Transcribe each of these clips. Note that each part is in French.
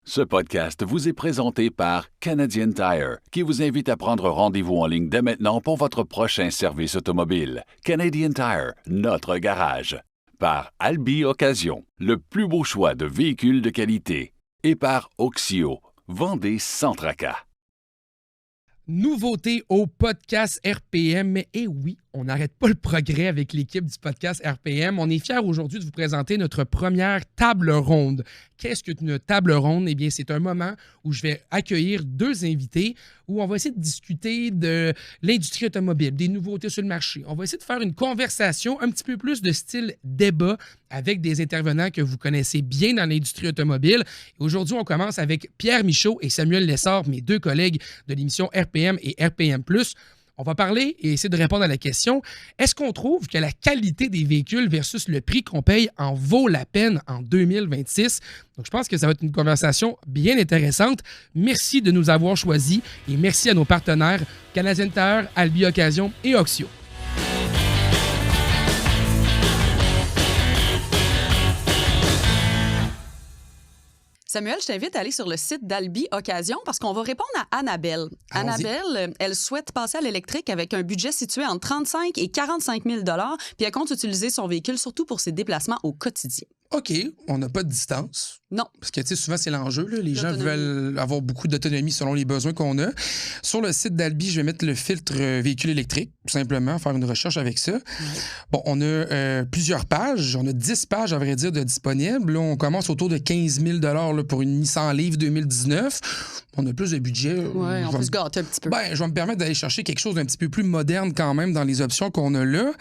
Ce podcast vous est présenté par Canadian Tire, qui vous invite à prendre rendez-vous en ligne dès maintenant pour votre prochain service automobile. Canadian Tire, notre garage. Par Albi Occasion, le plus beau choix de véhicules de qualité. Et par Oxio, vendez sans tracas. Nouveauté au podcast RPM. Et oui, on n'arrête pas le progrès avec l'équipe du podcast RPM. On est fiers aujourd'hui de vous présenter notre première table ronde. Qu'est-ce qu'une table ronde? Eh bien, c'est un moment où je vais accueillir deux invités où on va essayer de discuter de l'industrie automobile, des nouveautés sur le marché. On va essayer de faire une conversation un petit peu plus de style débat avec des intervenants que vous connaissez bien dans l'industrie automobile. Et aujourd'hui, on commence avec Pierre Michaud et Samuel Lessard, mes deux collègues de l'émission RPM et RPM+. On va parler et essayer de répondre à la question, est-ce qu'on trouve que la qualité des véhicules versus le prix qu'on paye en vaut la peine en 2026? Donc, je pense que ça va être une conversation bien intéressante. Merci de nous avoir choisis et merci à nos partenaires Canadian Tire, Albi Occasion et Oxio. Samuel, je t'invite à aller sur le site d'Albi Occasion parce qu'on va répondre à Annabelle. Allons-y. Annabelle, elle souhaite passer à l'électrique avec un budget situé entre 35 et 45 000 $ puis elle compte utiliser son véhicule surtout pour ses déplacements au quotidien. OK, on n'a pas de distance. Non. Parce que, tu sais, souvent, c'est l'enjeu. Là. Les gens L'autonomie. veulent avoir beaucoup d'autonomie selon les besoins qu'on a. Sur le site d'Albi, je vais mettre le filtre véhicule électrique, tout simplement, faire une recherche avec ça. Bon, on a plusieurs pages. On a 10 pages, à vrai dire, de disponibles. Là, on commence autour de 15 000 $ pour une Nissan Leaf 2019. On a plus de budget. Oui, on peut se gâter un petit peu. Ben, je vais me permettre d'aller chercher quelque chose d'un petit peu plus moderne quand même dans les options qu'on a là.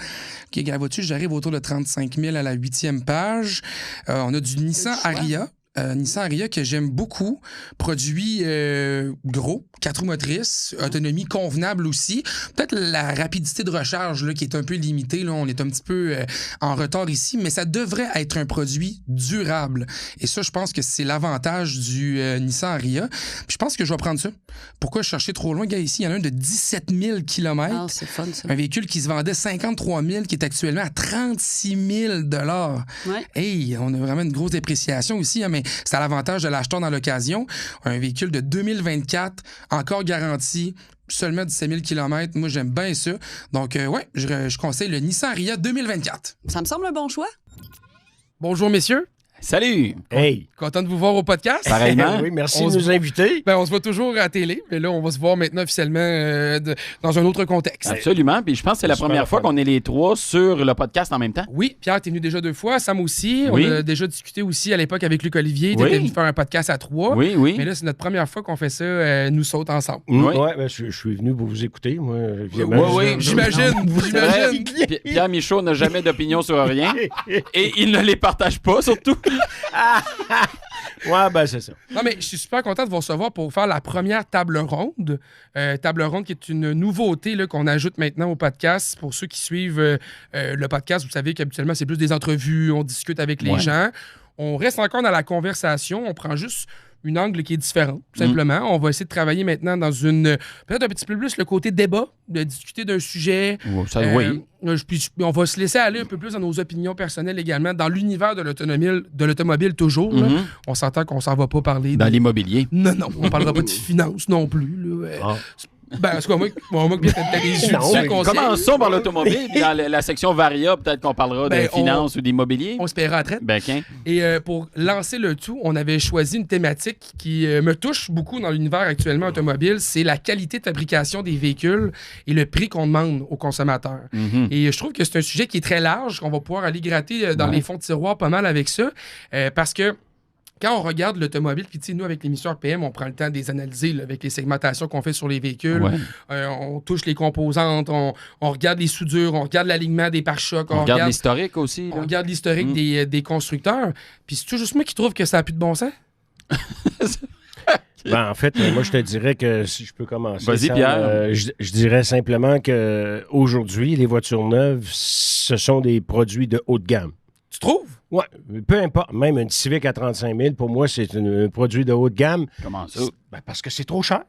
OK, vois-tu, j'arrive autour de 35 000 à la 8e page. On a du Nissan Ariya. Nissan Ariya que j'aime beaucoup. Produit gros, 4 roues motrices, autonomie convenable aussi. Peut-être la rapidité de recharge là, qui est un peu limitée. Là. On est un petit peu en retard ici, mais ça devrait être un produit durable. Et ça, je pense que c'est l'avantage du Nissan Ariya. Puis je pense que je vais prendre ça. Pourquoi chercher trop loin? Gars, ici, il y en a un de 17 000 km. Ah, c'est fun, ça. Un véhicule qui se vendait 53 000, qui est actuellement à 36 000 $. Ouais. Hey, on a vraiment une grosse dépréciation ici, hein, mais c'est à l'avantage de l'acheteur dans l'occasion. Un véhicule de 2024, encore garanti, seulement 17 000 km. Moi, j'aime bien ça. Donc, ouais, je conseille le Nissan Ariya 2024. Ça me semble un bon choix. Bonjour, messieurs. Salut! Hey! Content de vous voir au podcast. Pareillement. Oui, merci On de se nous inviter. Ben, on se voit toujours à la télé, mais là, on va se voir maintenant officiellement dans un autre contexte. Absolument. Puis je pense que c'est la Super première fois fun. qu'on est les trois sur le podcast en même temps. Oui, Pierre, t'es venu déjà 2 fois, Sam aussi. Oui. On a déjà discuté aussi à l'époque avec Luc Olivier. Oui. T'étais venu faire un podcast à 3. Oui, oui. Mais là, c'est notre première fois qu'on fait ça, nous sautes ensemble. Oui. Ouais, ben, je suis venu pour vous écouter, moi, évidemment. Oui, oui. J'imagine. C'est vrai, Pierre Michaud n'a jamais d'opinion sur rien et il ne les partage pas, surtout. Ouais, ben c'est ça. Non, mais je suis super content de vous recevoir pour faire la première table ronde. Table ronde qui est une nouveauté là, qu'on ajoute maintenant au podcast. Pour ceux qui suivent le podcast, vous savez qu'habituellement, c'est plus des entrevues, on discute avec les Ouais. gens. On reste encore dans la conversation, on prend juste une angle qui est différent, tout simplement. On va essayer de travailler maintenant dans une... Peut-être un petit peu plus le côté débat, de discuter d'un sujet. Oui. Puis on va se laisser aller un peu plus dans nos opinions personnelles également, dans l'univers de l'automobile toujours. Là. Mhm. On s'entend qu'on s'en va pas parler Dans de... l'immobilier. Non, on parlera pas de finances non plus. Là. Ah. Ben, c'est quoi, moi que t'as des judicieux Non, conseils. Commençons par l'automobile. Puis dans la section Varia, peut-être qu'on parlera Ben, de finances ou d'immobilier. On se paiera à traite. Ben, qu'un. Et pour lancer le tout, on avait choisi une thématique qui me touche beaucoup dans l'univers actuellement automobile, c'est la qualité de fabrication des véhicules et le prix qu'on demande aux consommateurs. Mhm. Et je trouve que c'est un sujet qui est très large, qu'on va pouvoir aller gratter dans Ouais. les fonds de tiroir pas mal avec ça, parce que quand on regarde l'automobile, puis tu sais, nous, avec l'émission RPM, on prend le temps de les analyser là, avec les segmentations qu'on fait sur les véhicules. Ouais. On touche les composantes, on regarde les soudures, on regarde l'alignement des pare-chocs, On regarde l'historique aussi. on là. regarde l'historique Mm. des constructeurs. Puis c'est tout juste moi qui trouve que ça n'a plus de bon sens. Ben, en fait, moi, je te dirais que si je peux commencer. Vas-y, Sam, Pierre. je dirais simplement que aujourd'hui, les voitures neuves, ce sont des produits de haut de gamme. Tu trouves? Ouais, peu importe. Même une Civic à 35 000, pour moi, c'est un produit de haut de gamme. Comment ça? Ben, parce que c'est trop cher.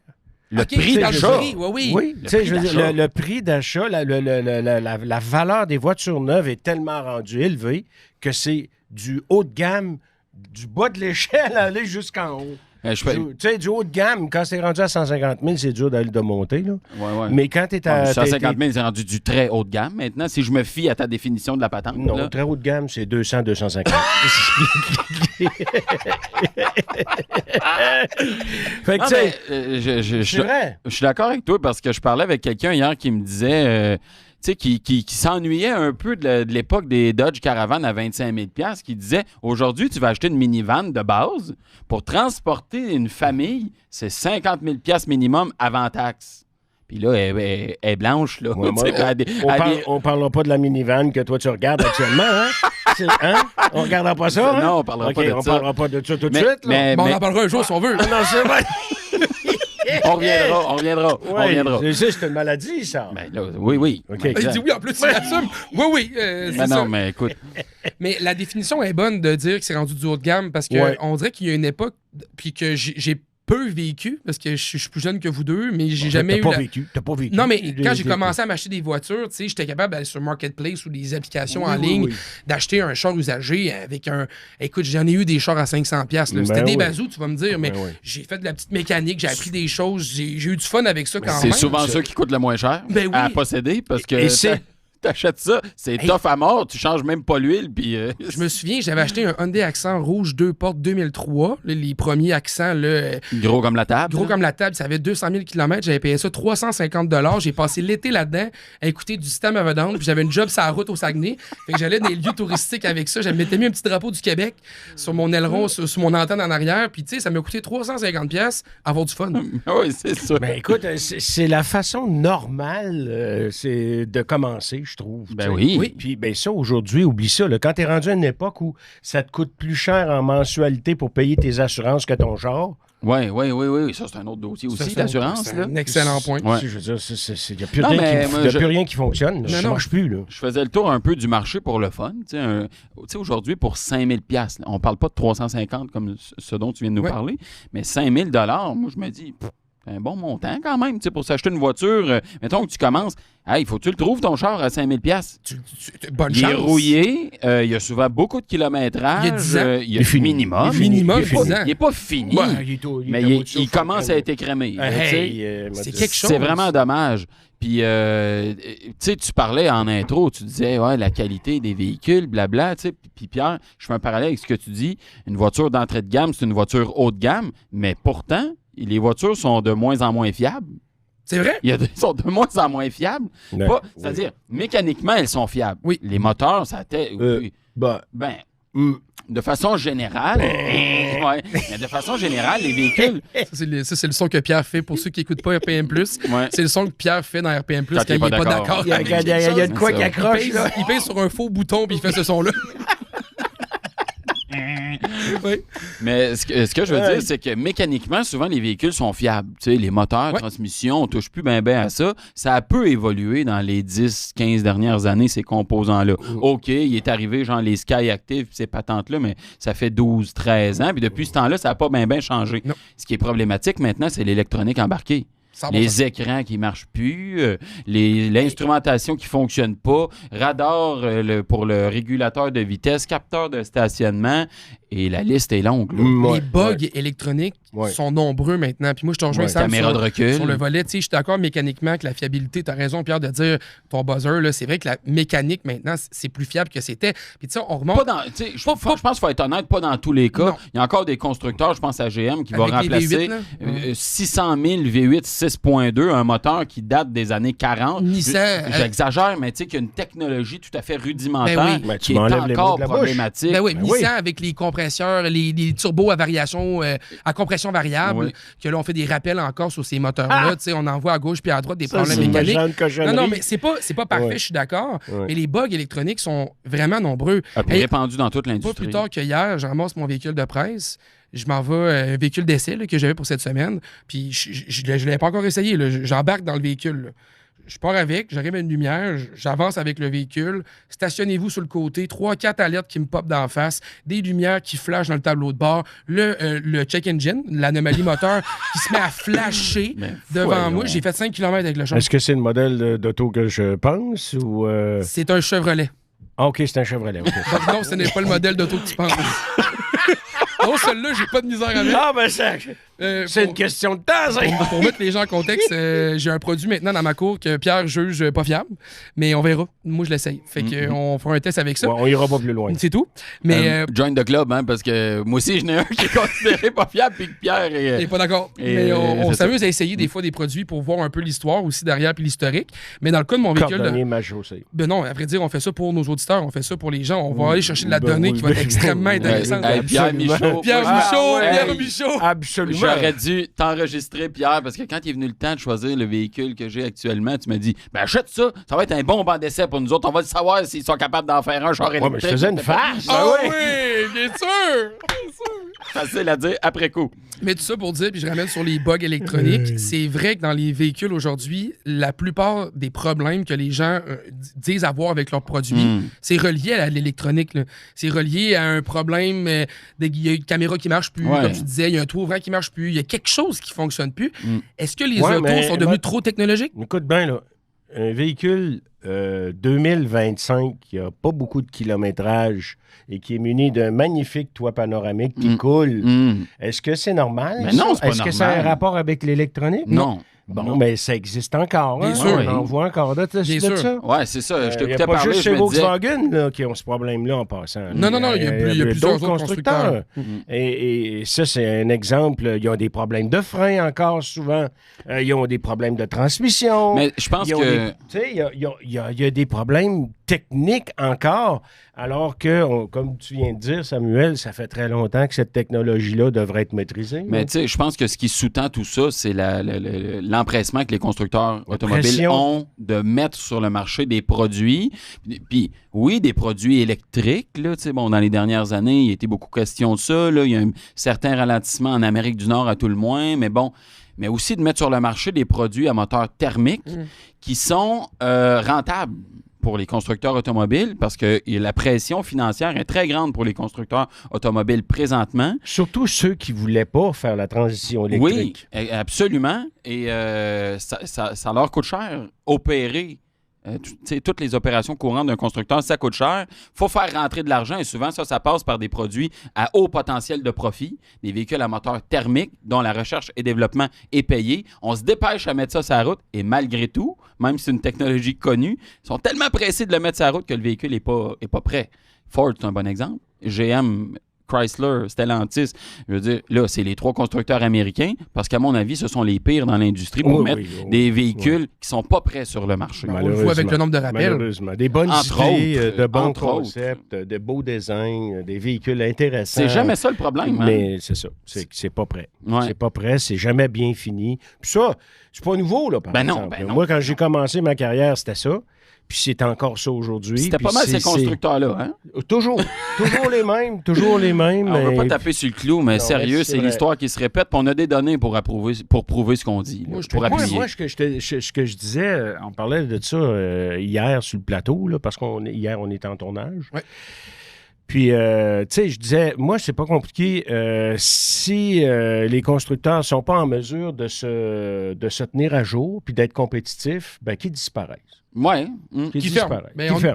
Le OK, prix dans le d'achat. prix, oui. Oui, tu sais, prix je veux dire, d'achat. le prix d'achat, la valeur des voitures neuves est tellement rendue élevée que c'est du haut de gamme, du bas de l'échelle à aller jusqu'en haut. Tu sais, du haut de gamme, quand c'est rendu à 150 000, c'est dur de monter. Là. Ouais. Mais quand tu es à... 150 000, c'est rendu du très haut de gamme. Maintenant, si je me fie à ta définition de la patente. Non, là. très haut de gamme, c'est 200, 250. Fait que, Non, tu sais, mais, c'est vrai. je suis d'accord avec toi parce que je parlais avec quelqu'un hier qui me disait... tu sais, qui s'ennuyait un peu de l'époque des Dodge Caravan à 25 000 $, qui disait, aujourd'hui, tu vas acheter une minivan de base pour transporter une famille, c'est 50 000 $ minimum avant taxe. Puis là, elle est blanche, là. Ouais, Tu sais, on parlera pas de la minivan que toi, tu regardes actuellement, hein? On regardera pas ça, hein? Non, on parlera pas de on ça. parlera pas de ça tout de suite, là. On en parlera un jour si on veut. Non, c'est vrai. On reviendra. C'est une maladie, ça. Ben, là, oui. OK. Il dit oui, en plus, il assume. Oui, c'est Mais ça. non, mais écoute. Mais la définition est bonne de dire que c'est rendu du haut de gamme parce qu'on dirait qu'il y a une époque, puis que j'ai peu vécu, parce que je suis plus jeune que vous deux, mais j'ai jamais eu... T'as pas vécu. Non, mais quand j'ai commencé à m'acheter des voitures, tu sais, j'étais capable d'aller sur Marketplace ou des applications en ligne, d'acheter un char usagé avec un... Écoute, j'en ai eu des chars à 500$. Là. C'était des bazous, tu vas me dire, mais j'ai fait de la petite mécanique, j'ai appris des choses, j'ai eu du fun avec ça quand même. C'est souvent ceux qui coûtent le moins cher à posséder, parce que... T'achètes ça, c'est tough à mort, tu changes même pas l'huile, puis... Je me souviens, j'avais acheté un Hyundai Accent rouge 2 portes 2003, là, les premiers Accents, là... Gros comme la table. Gros comme la table, ça avait 200 000 km, j'avais payé ça 350$, j'ai passé l'été là-dedans à écouter du système Avedon, puis j'avais une job sur la route au Saguenay, fait que j'allais dans les lieux touristiques avec ça, j'avais mis un petit drapeau du Québec sur mon aileron, sur mon antenne en arrière, puis tu sais, ça m'a coûté 350$, avoir du fun. Oui, c'est ça. Ben écoute, c'est la façon normale c'est de commencer, je trouve. Ben oui. Puis ben ça, aujourd'hui, oublie ça. Là, quand t'es rendu à une époque où ça te coûte plus cher en mensualité pour payer tes assurances que ton char. Oui. Ça, c'est un autre dossier aussi, l'assurance. C'est un excellent point. Ouais. Je veux dire, il n'y a plus rien qui fonctionne. Non, Ça non. marche plus. Là. Je faisais le tour un peu du marché pour le fun. Tu sais, aujourd'hui, pour 5 000 $, on parle pas de 350 comme ce dont tu viens de nous parler, mais 5 000 $, moi, je me dis... C'est un bon montant quand même, tu sais, pour s'acheter une voiture. Mettons que tu commences, il faut que tu le trouves ton char à 5 000 $. Bonne il chance. est rouillé, il y a souvent beaucoup de kilométrage. Il y a 10 ans. Il y a minimum. Il n'est pas fini, mais il commence à être écrémé. C'est quelque chose. C'est vraiment dommage. Puis, tu sais, tu parlais en intro, tu disais, la qualité des véhicules, blabla, tu sais. Puis, Pierre, je fais un parallèle avec ce que tu dis. Une voiture d'entrée de gamme, c'est une voiture haut de gamme, mais pourtant, les voitures sont de moins en moins fiables. C'est vrai? Ils sont de moins en moins fiables. C'est-à-dire, mécaniquement, elles sont fiables. Oui. Les moteurs, ça... de façon générale... mais de façon générale, les véhicules... Ça, c'est le son que Pierre fait pour ceux qui n'écoutent pas RPM+. C'est le son que Pierre fait dans RPM+, quand il n'est pas d'accord. Il y a de quoi qui accroche. Il pèse sur un faux bouton puis il fait ce son-là. Mais ce que je veux dire, c'est que mécaniquement, souvent, les véhicules sont fiables. Tu sais, les moteurs, transmissions, on ne touche plus bien à ça. Ça a peu évolué dans les 10-15 dernières années, ces composants-là. OK, il est arrivé, genre, les Sky Active, ces patentes-là, mais ça fait 12-13 ans. Puis depuis ce temps-là, ça n'a pas bien changé. Non. Ce qui est problématique maintenant, c'est l'électronique embarquée. 100%. Les écrans qui ne marchent plus, l'instrumentation qui ne fonctionne pas, radar pour le régulateur de vitesse, capteur de stationnement, et la liste est longue. Les bugs électroniques sont nombreux maintenant. Puis moi, je te rejoins Sam caméra de recul. Sur le volet. Tu sais, je suis d'accord mécaniquement que la fiabilité, tu as raison, Pierre, de dire ton buzzer, là, c'est vrai que la mécanique, maintenant, c'est plus fiable que c'était. Puis tu sais, on remonte... Je pense qu'il faut être honnête, pas dans tous les cas. Non. Il y a encore des constructeurs, je pense à GM, qui va remplacer V8, 600 000 V8 6.2, un moteur qui date des années 40. Nissan... J'exagère, mais tu sais qu'il y a une technologie tout à fait rudimentaire qui est encore problématique. Nissan avec les compresseurs, les turbos à variation, à compression variable, que là, on fait des rappels encore sur ces moteurs-là. On en voit à gauche puis à droite des problèmes mécaniques. Non, mais c'est pas parfait, je suis d'accord. Mais les bugs électroniques sont vraiment nombreux. Répandus dans toute l'industrie. Pas plus tard que hier, je ramasse mon véhicule de presse. Je m'en vais, un véhicule d'essai que j'avais pour cette semaine. Puis je ne l'avais pas encore essayé. J'embarque dans le véhicule. Là. Je pars avec, j'arrive à une lumière, j'avance avec le véhicule, stationnez-vous sur le côté, 3-4 alertes qui me popent d'en face, des lumières qui flashent dans le tableau de bord, le check engine, l'anomalie moteur qui se met à flasher devant moi. J'ai fait 5 km avec le char. Est-ce que c'est le modèle d'auto que je pense ou C'est un Chevrolet. Ah, OK, c'est un Chevrolet. Okay. Donc non, ce n'est pas le modèle d'auto que tu penses. Non, celle-là, j'ai pas de misère avec. Ah, ben c'est une question de temps, ça. Pour mettre les gens en contexte, j'ai un produit maintenant dans ma cour que Pierre juge pas fiable, mais on verra. Moi, je l'essaye. Fait qu'on fera un test avec ça. Ouais, on ira pas plus loin. C'est tout. Mais join the club, hein, parce que moi aussi, je n'ai un qui est considéré pas fiable, puis que Pierre est pas d'accord. Mais on s'amuse à essayer des fois des produits pour voir un peu l'histoire aussi derrière puis l'historique. Mais dans le cas de mon véhicule... Ben non, à vrai dire, on fait ça pour nos auditeurs, on fait ça pour les gens. On va aller chercher de la donnée qui va être extrêmement intéressante. Pierre Michaud! Absolument. J'aurais dû t'enregistrer, Pierre, parce que quand il est venu le temps de choisir le véhicule que j'ai actuellement, tu m'as dit, ben achète ça, ça va être un bon banc d'essai pour nous autres. On va le savoir s'ils sont capables d'en faire un char électrique. Mais je faisais une farce. Ah oui, bien sûr! Facile à dire après coup. Mais tout ça pour dire, puis je ramène sur les bugs électroniques, c'est vrai que dans les véhicules aujourd'hui, la plupart des problèmes que les gens disent avoir avec leurs produits, c'est relié à l'électronique. C'est relié à un problème, il y a une caméra qui marche plus, comme tu disais, il y a un toit ouvrant qui marche plus, il y a quelque chose qui fonctionne plus. Est-ce que les autos sont devenus trop technologiques? Écoute bien, là, un véhicule 2025 qui n'a pas beaucoup de kilométrage et qui est muni d'un magnifique toit panoramique qui coule, est-ce que c'est normal? Mais non, c'est pas Est-ce normal. que ça a un rapport avec l'électronique? Non. Bon, mais ça existe encore. Bien hein? sûr. On en voit encore de Bien sûr. ça. Ouais, c'est ça. Je Il n'y a t'écoutais pas parler, juste je chez me disais... Volkswagen là, qui ont ce problème-là en passant. Non, il y a plusieurs autres constructeurs. Et ça, c'est un exemple. Ils ont des problèmes de frein encore souvent. Ils ont des problèmes de transmission. Mais je pense que... Il y a des problèmes techniques encore, alors que, comme tu viens de dire, Samuel, ça fait très longtemps que cette technologie-là devrait être maîtrisée. Mais tu sais, je pense que ce qui sous-tend tout ça, c'est l'empressement que les constructeurs automobiles ont de mettre sur le marché des produits. Puis oui, des produits électriques. Là, bon, dans les dernières années, il y a été beaucoup question de ça. Là. Il y a un certain ralentissement en Amérique du Nord à tout le moins, mais bon... Mais aussi de mettre sur le marché des produits à moteur thermique qui sont rentables pour les constructeurs automobiles parce que la pression financière est très grande pour les constructeurs automobiles présentement. Surtout ceux qui ne voulaient pas faire la transition électrique. Oui, absolument. Et ça leur coûte cher opérer. Toutes les opérations courantes d'un constructeur, ça coûte cher. Il faut faire rentrer de l'argent et souvent, ça passe par des produits à haut potentiel de profit, des véhicules à moteur thermique dont la recherche et développement est payée. On se dépêche à mettre ça sur la route et malgré tout, même si c'est une technologie connue, ils sont tellement pressés de le mettre sur la route que le véhicule n'est pas prêt. Ford, c'est un bon exemple. GM, Chrysler, Stellantis, je veux dire, là, c'est les trois constructeurs américains, parce qu'à mon avis, ce sont les pires dans l'industrie pour mettre des véhicules qui sont pas prêts sur le marché. On le voit avec le nombre de rappels. Malheureusement. Des bonnes idées, de bons concepts, de beaux designs, des véhicules intéressants. C'est jamais ça le problème. Mais c'est ça, c'est pas prêt. Ouais. C'est pas prêt, c'est jamais bien fini. Puis ça, c'est pas nouveau, là, par exemple. Non. Moi, quand j'ai commencé ma carrière, c'était ça. Puis c'est encore ça aujourd'hui. C'était pas mal ces constructeurs-là, hein? Toujours les mêmes, toujours les mêmes. Alors, on ne veut pas taper sur le clou, mais non, sérieux, c'est l'histoire qui se répète. Puis on a des données pour prouver ce qu'on dit. Moi, appuyer. Ce que je disais, on parlait de ça hier sur le plateau, là, parce qu'hier, on était en tournage. Ouais. Puis, tu sais, je disais, moi, c'est pas compliqué. Si les constructeurs ne sont pas en mesure de se tenir à jour puis d'être compétitifs, ben qu'ils disparaissent. Oui. Qui ferment.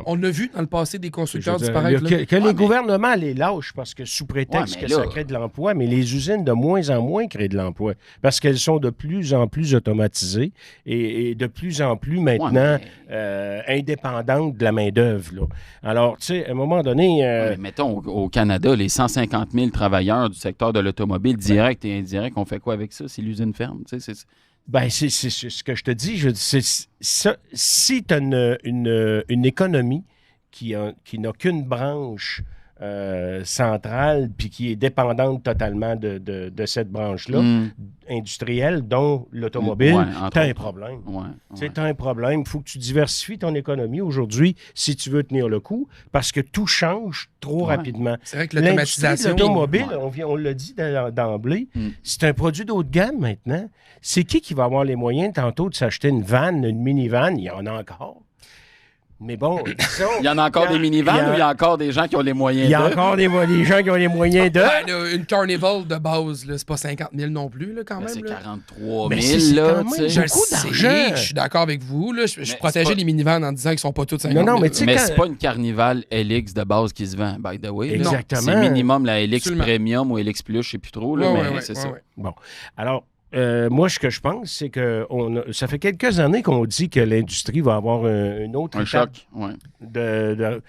On a vu dans le passé des constructeurs disparaître. Que les gouvernements les lâchent parce que sous prétexte que ça crée de l'emploi, mais les usines de moins en moins créent de l'emploi parce qu'elles sont de plus en plus automatisées et de plus en plus maintenant indépendantes de la main-d'œuvre. Alors, tu sais, à un moment donné... mettons, au Canada, les 150 000 travailleurs du secteur de l'automobile, direct et indirect, on fait quoi avec ça si l'usine ferme? Tu sais, c'est ce que je te dis. Si tu as une économie qui n'a qu'une branche centrale puis qui est dépendante totalement de cette branche-là, industrielle, dont l'automobile, tu as un problème. Tu as un problème. Il faut que tu diversifies ton économie aujourd'hui si tu veux tenir le coup parce que tout change trop rapidement. C'est vrai que l'automatisation... L'automobile, on l'a dit d'emblée, c'est un produit d'haut de gamme maintenant. C'est qui va avoir les moyens tantôt de s'acheter une vanne, une minivan? Il y en a encore. Mais bon, il y en a encore des minivans ou il y a encore des gens qui ont les moyens de... Il y a encore des gens qui ont les moyens de... Ben, là, une Carnival de base, là, c'est pas 50 000 non plus, là, quand même. C'est là. 43 Mais 000, c'est là, quand même tu sais. Je le beaucoup sais, d'argent. je suis d'accord avec vous. Là. Je protégeais pas- les minivans en disant qu'ils sont pas tous 50 000. Non, mais tu sais, Mais quand- c'est pas une Carnival LX de base qui se vend, by the way. là. Exactement. C'est minimum la LX Absolument. Premium ou LX Plus, je sais plus trop, là, mais c'est ça. ouais. Bon, alors, moi, ce que je pense, c'est que ça fait quelques années qu'on dit que l'industrie va avoir une autre Un étape choc, ouais.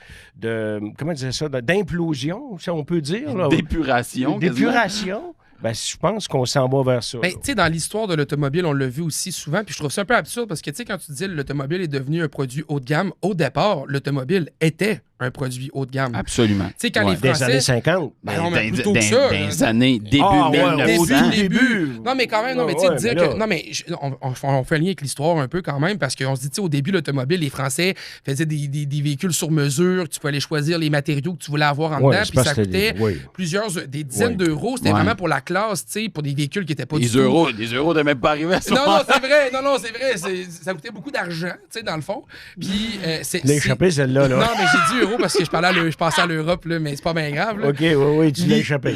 comment dire ça, d'implosion, si on peut dire. Là. D'épuration, D'épuration. Ben, je pense qu'on s'en va vers ça. Ben, là. tu sais, dans l'histoire de l'automobile, on l'a vu aussi souvent, puis je trouve ça un peu absurde parce que, tu sais, quand tu disais que l'automobile est devenu un produit haut de gamme, au départ, l'automobile était un produit haut de gamme. Absolument. Tu sais, quand Ouais. les Des Français... années 50. Ben non, mais plutôt que ça. Des années début Ah, ouais, 1900. au début. Non, mais quand même, non, mais tu sais, Ouais, dire mais là- que. Non, mais on fait un lien avec l'histoire un peu quand même, parce qu'on se dit, tu sais, au début, l'automobile, les Français faisaient des véhicules sur mesure, tu pouvais aller choisir les matériaux que tu voulais avoir en Ouais, dedans, c'est puis parce ça que coûtait des dizaines Ouais. d'euros. C'était Ouais. vraiment pour la classe, tu sais, pour des véhicules qui n'étaient pas du Des tout. euros de même pas arriver à ce Non, non, moment-là. c'est vrai. Non, c'est vrai. Ça coûtait beaucoup d'argent, tu sais, dans le fond. Puis, L'ai échappé, celle-là. Là. Non, mais j'ai dit euros parce que je pensais à l'Europe, là, mais c'est pas bien grave. Là. OK, oui, tu l'as échappé.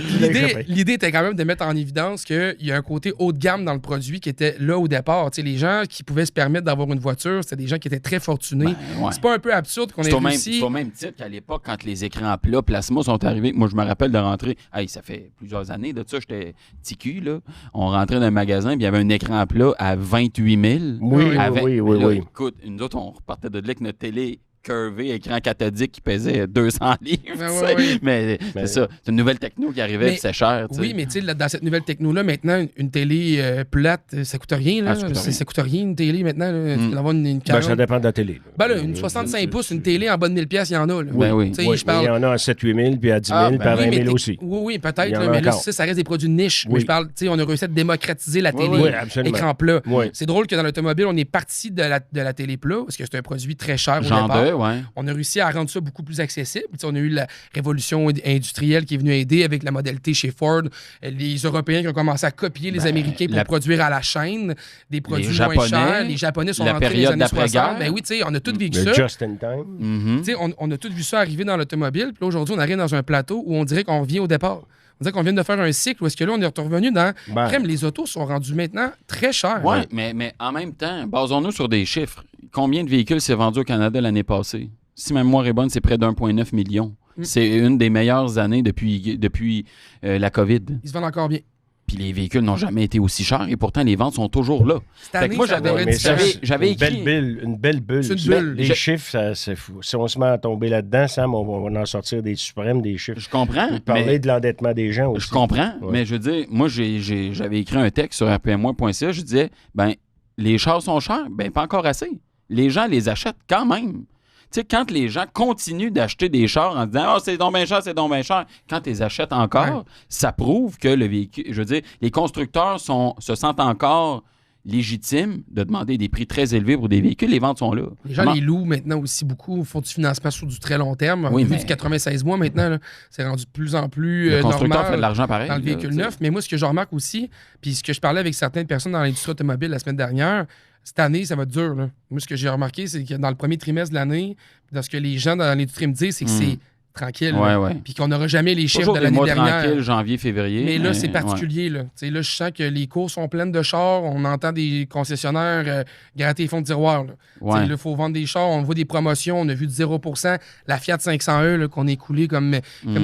L'idée était quand même de mettre en évidence qu'il y a un côté haut de gamme dans le produit qui était là au départ. Tu sais, les gens qui pouvaient se permettre d'avoir une voiture, c'était des gens qui étaient très fortunés. Ben, ouais. C'est pas un peu absurde qu'on ait C'est au, même, réussi... c'est au même titre qu'à l'époque, quand les écrans plats plasma sont arrivés. Moi, je me rappelle de rentrer. Hey, ça fait plusieurs années de ça, j'étais petit cul, là. On rentrait dans un magasin, puis il y avait un écran plat à 28 000. Oui, Avec- oui. là, écoute, nous autres, on repartait de là avec notre télé curvé, écran cathodique qui pesait 200 livres. Ouais, tu sais. ouais. Mais c'est ça. C'est une nouvelle techno qui arrivait, Mais- puis c'est cher. tu sais. Oui, mais tu sais, dans cette nouvelle techno-là, maintenant, une télé plate, ça coûte rien. Là. Ah, ça coûte rien. Ça coûte rien, une télé, maintenant. Là. Tu peux avoir une Ben, 40... ça dépend de la télé. Ben là, une 65 pouces, une télé en bas de 1000$, il y en a. Là. Ben oui. Tu sais, Oui, je mais parle... il y en a à 7-8 000, puis à 10 000, Ah, ben puis à 20 mais 000 aussi. Oui, Il peut-être, y en là, a mais là, encore. ça reste des produits de niche. Mais Oui. je parle, tu sais, on a réussi à démocratiser la télé, oui, absolument. écran plat. Oui. C'est drôle que dans l'automobile, on est parti de la télé plat, parce que c'est un produit très cher au Genre départ. 2, ouais. On a réussi à rendre ça beaucoup plus accessible. Tu sais, on a eu la révolution industrielle qui est venue aider avec la Model T chez Ford. Les Européens qui ont commencé à copier les Américains pour produire à la chaîne des produits moins Japonais, chers. Les Japonais sont la rentrés dans les période années 60. d'après-guerre. Ben oui, tu sais, on a tous vécu Le ça. just in time. Mhm. Tu sais, on a tous vu ça arriver dans l'automobile. Puis là, aujourd'hui, on arrive dans un plateau où on dirait qu'on revient au départ. On dirait qu'on vient de faire un cycle où est-ce que là, on est revenu dans... Ben. Crème, les autos sont rendus maintenant très chers. Oui, mais en même temps, basons-nous sur des chiffres. Combien de véhicules s'est vendu au Canada l'année passée? Si ma mémoire est bonne, c'est près d'1,9 million. C'est une des meilleures années depuis la COVID. Ils se vendent encore bien. Puis les véhicules n'ont jamais été aussi chers et pourtant les ventes sont toujours là. Cette Fait que année, moi, ça devrait Mais être ça, différent. j'avais une belle écrit- bulle. Une belle bulle. C'est une Ça, bulle. Les Je- chiffres, c'est fou. Si on se met à tomber là-dedans, Sam, on va en sortir des suprêmes, des chiffres. Je comprends. Parler mais- de l'endettement des gens aussi. Je comprends, Ouais. mais je veux dire, moi, j'avais écrit un texte sur rpm.ca, je disais, ben, les chars sont chers, ben, pas encore assez. Les gens les achètent quand même. Tu sais, quand les gens continuent d'acheter des chars en disant « Ah, c'est donc bien cher, c'est donc bien cher », quand ils les achètent encore, Ouais. ça prouve que le véhicule... Je veux dire, les constructeurs se sentent encore légitimes de demander des prix très élevés pour des véhicules. Les ventes sont là. Les gens Comment- les louent maintenant aussi beaucoup, font du financement sur du très long terme. Oui, On a vu mais- du 96 mois maintenant, là. C'est rendu de plus en plus Le constructeur normal fait de l'argent pareil. dans le là, véhicule tu sais. neuf. Mais moi, ce que je remarque aussi, puis ce que je parlais avec certaines personnes dans l'industrie automobile la semaine dernière, cette année, ça va être dur. Là. Moi, ce que j'ai remarqué, c'est que dans le premier trimestre de l'année, dans ce que les gens dans l'industrie me disent, c'est que c'est tranquille. Ouais, là. ouais. Puis qu'on n'aura jamais les chiffres Toujours de des l'année mois dernière. tranquilles, janvier, février. Mais là, c'est ouais. particulier. Là. Tu sais, là, je sens que les cours sont pleines de chars. On entend des concessionnaires gratter les fonds de tiroir. Là. Ouais. Il faut vendre des chars. On voit des promotions. On a vu du 0%. La Fiat 500e là, qu'on a écoulé comme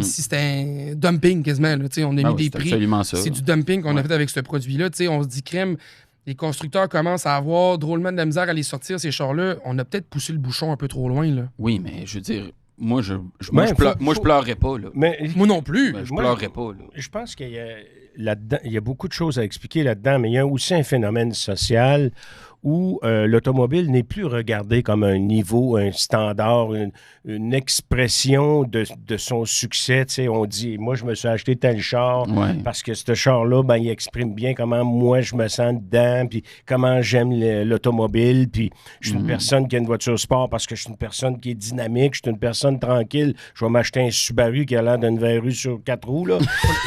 si c'était un dumping quasiment. Là. Tu sais, on a Ben mis oui, des c'est prix. absolument ça. C'est du dumping qu'on a fait avec ce produit-là. Tu sais, on se dit crème. Les constructeurs commencent à avoir drôlement de la misère à les sortir, ces chars-là. On a peut-être poussé le bouchon un peu trop loin. Là. Oui, mais je veux dire, moi, je faut- pleurerais pas, là. Mais Moi non plus. Ben, je Moi, pleurerais pas, là. je pense qu'il y a là-dedans, il y a beaucoup de choses à expliquer là-dedans, mais il y a aussi un phénomène social où l'automobile n'est plus regardée comme un niveau, un standard, une expression de son succès. Tu sais, on dit, moi, je me suis acheté tel char Ouais. parce que ce char-là, ben, il exprime bien comment moi, je me sens dedans, puis comment j'aime l'automobile, puis je suis une personne qui a une voiture sport parce que je suis une personne qui est dynamique, je suis une personne tranquille. Je vais m'acheter un Subaru qui a l'air d'une verrue sur 4 roues, là.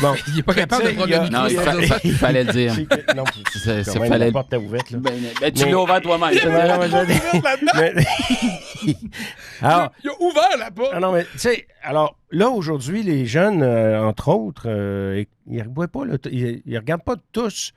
Bon. Il n'est pas capable de Tu sais, prendre il y a- le micro Non, sans dire ça. il fallait le dire. Non, C'est quand même, fallait- la porte est ouverte, là. Ben, tu Tu l'as ouvert toi-même. Alors, il a ouvert la porte. Ah non, mais tu sais, alors là, aujourd'hui, les jeunes, entre autres, ils regardent pas tous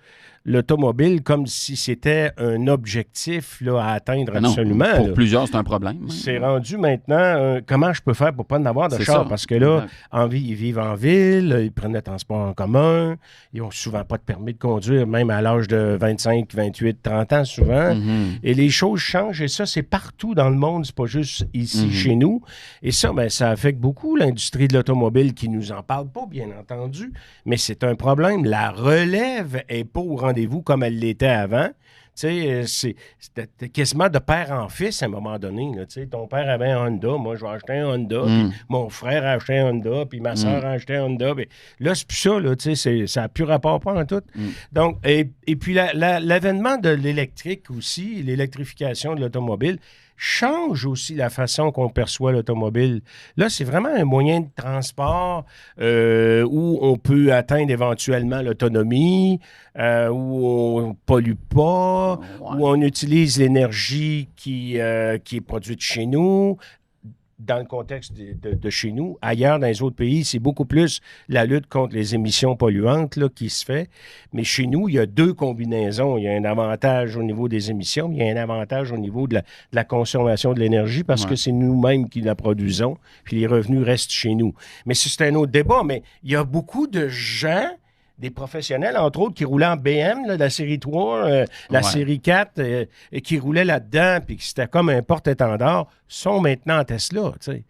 l'automobile comme si c'était un objectif là, à atteindre absolument. Pour là. Plusieurs, c'est un problème. C'est rendu maintenant, comment je peux faire pour pas en avoir de char? Parce que là, ils vivent en ville, ils prennent le transport en commun, ils ont souvent pas de permis de conduire, même à l'âge de 25, 28, 30 ans souvent. Et les choses changent, et ça, c'est partout dans le monde, c'est pas juste ici, chez nous. Et ça, ben, ça affecte beaucoup l'industrie de l'automobile qui nous en parle pas, bien entendu, mais c'est un problème. La relève est pas au rendez-vous comme elle l'était avant. Tu sais, c'était quasiment de père en fils à un moment donné. Là, ton père avait un Honda, moi je vais acheter un Honda, puis mon frère a acheté un Honda, puis ma soeur a acheté un Honda. Puis là, c'est plus ça, là, ça n'a plus rapport pas en tout. Donc, et puis l'avènement de l'électrique aussi, l'électrification de l'automobile, change aussi la façon qu'on perçoit l'automobile. Là, c'est vraiment un moyen de transport où on peut atteindre éventuellement l'autonomie, où on ne pollue pas, où on utilise l'énergie qui est produite chez nous. Dans le contexte de chez nous. Ailleurs, dans les autres pays, c'est beaucoup plus la lutte contre les émissions polluantes là, qui se fait. Mais chez nous, il y a deux combinaisons. Il y a un avantage au niveau des émissions, mais il y a un avantage au niveau de la consommation de l'énergie parce que c'est nous-mêmes qui la produisons, puis les revenus restent chez nous. Mais c'est un autre débat. Mais il y a beaucoup de gens, des professionnels, entre autres, qui roulaient en BM, là, la série 3, la série 4, et qui roulaient là-dedans, puis qui c'était comme un porte-étendard, sont maintenant en Tesla, tu sais,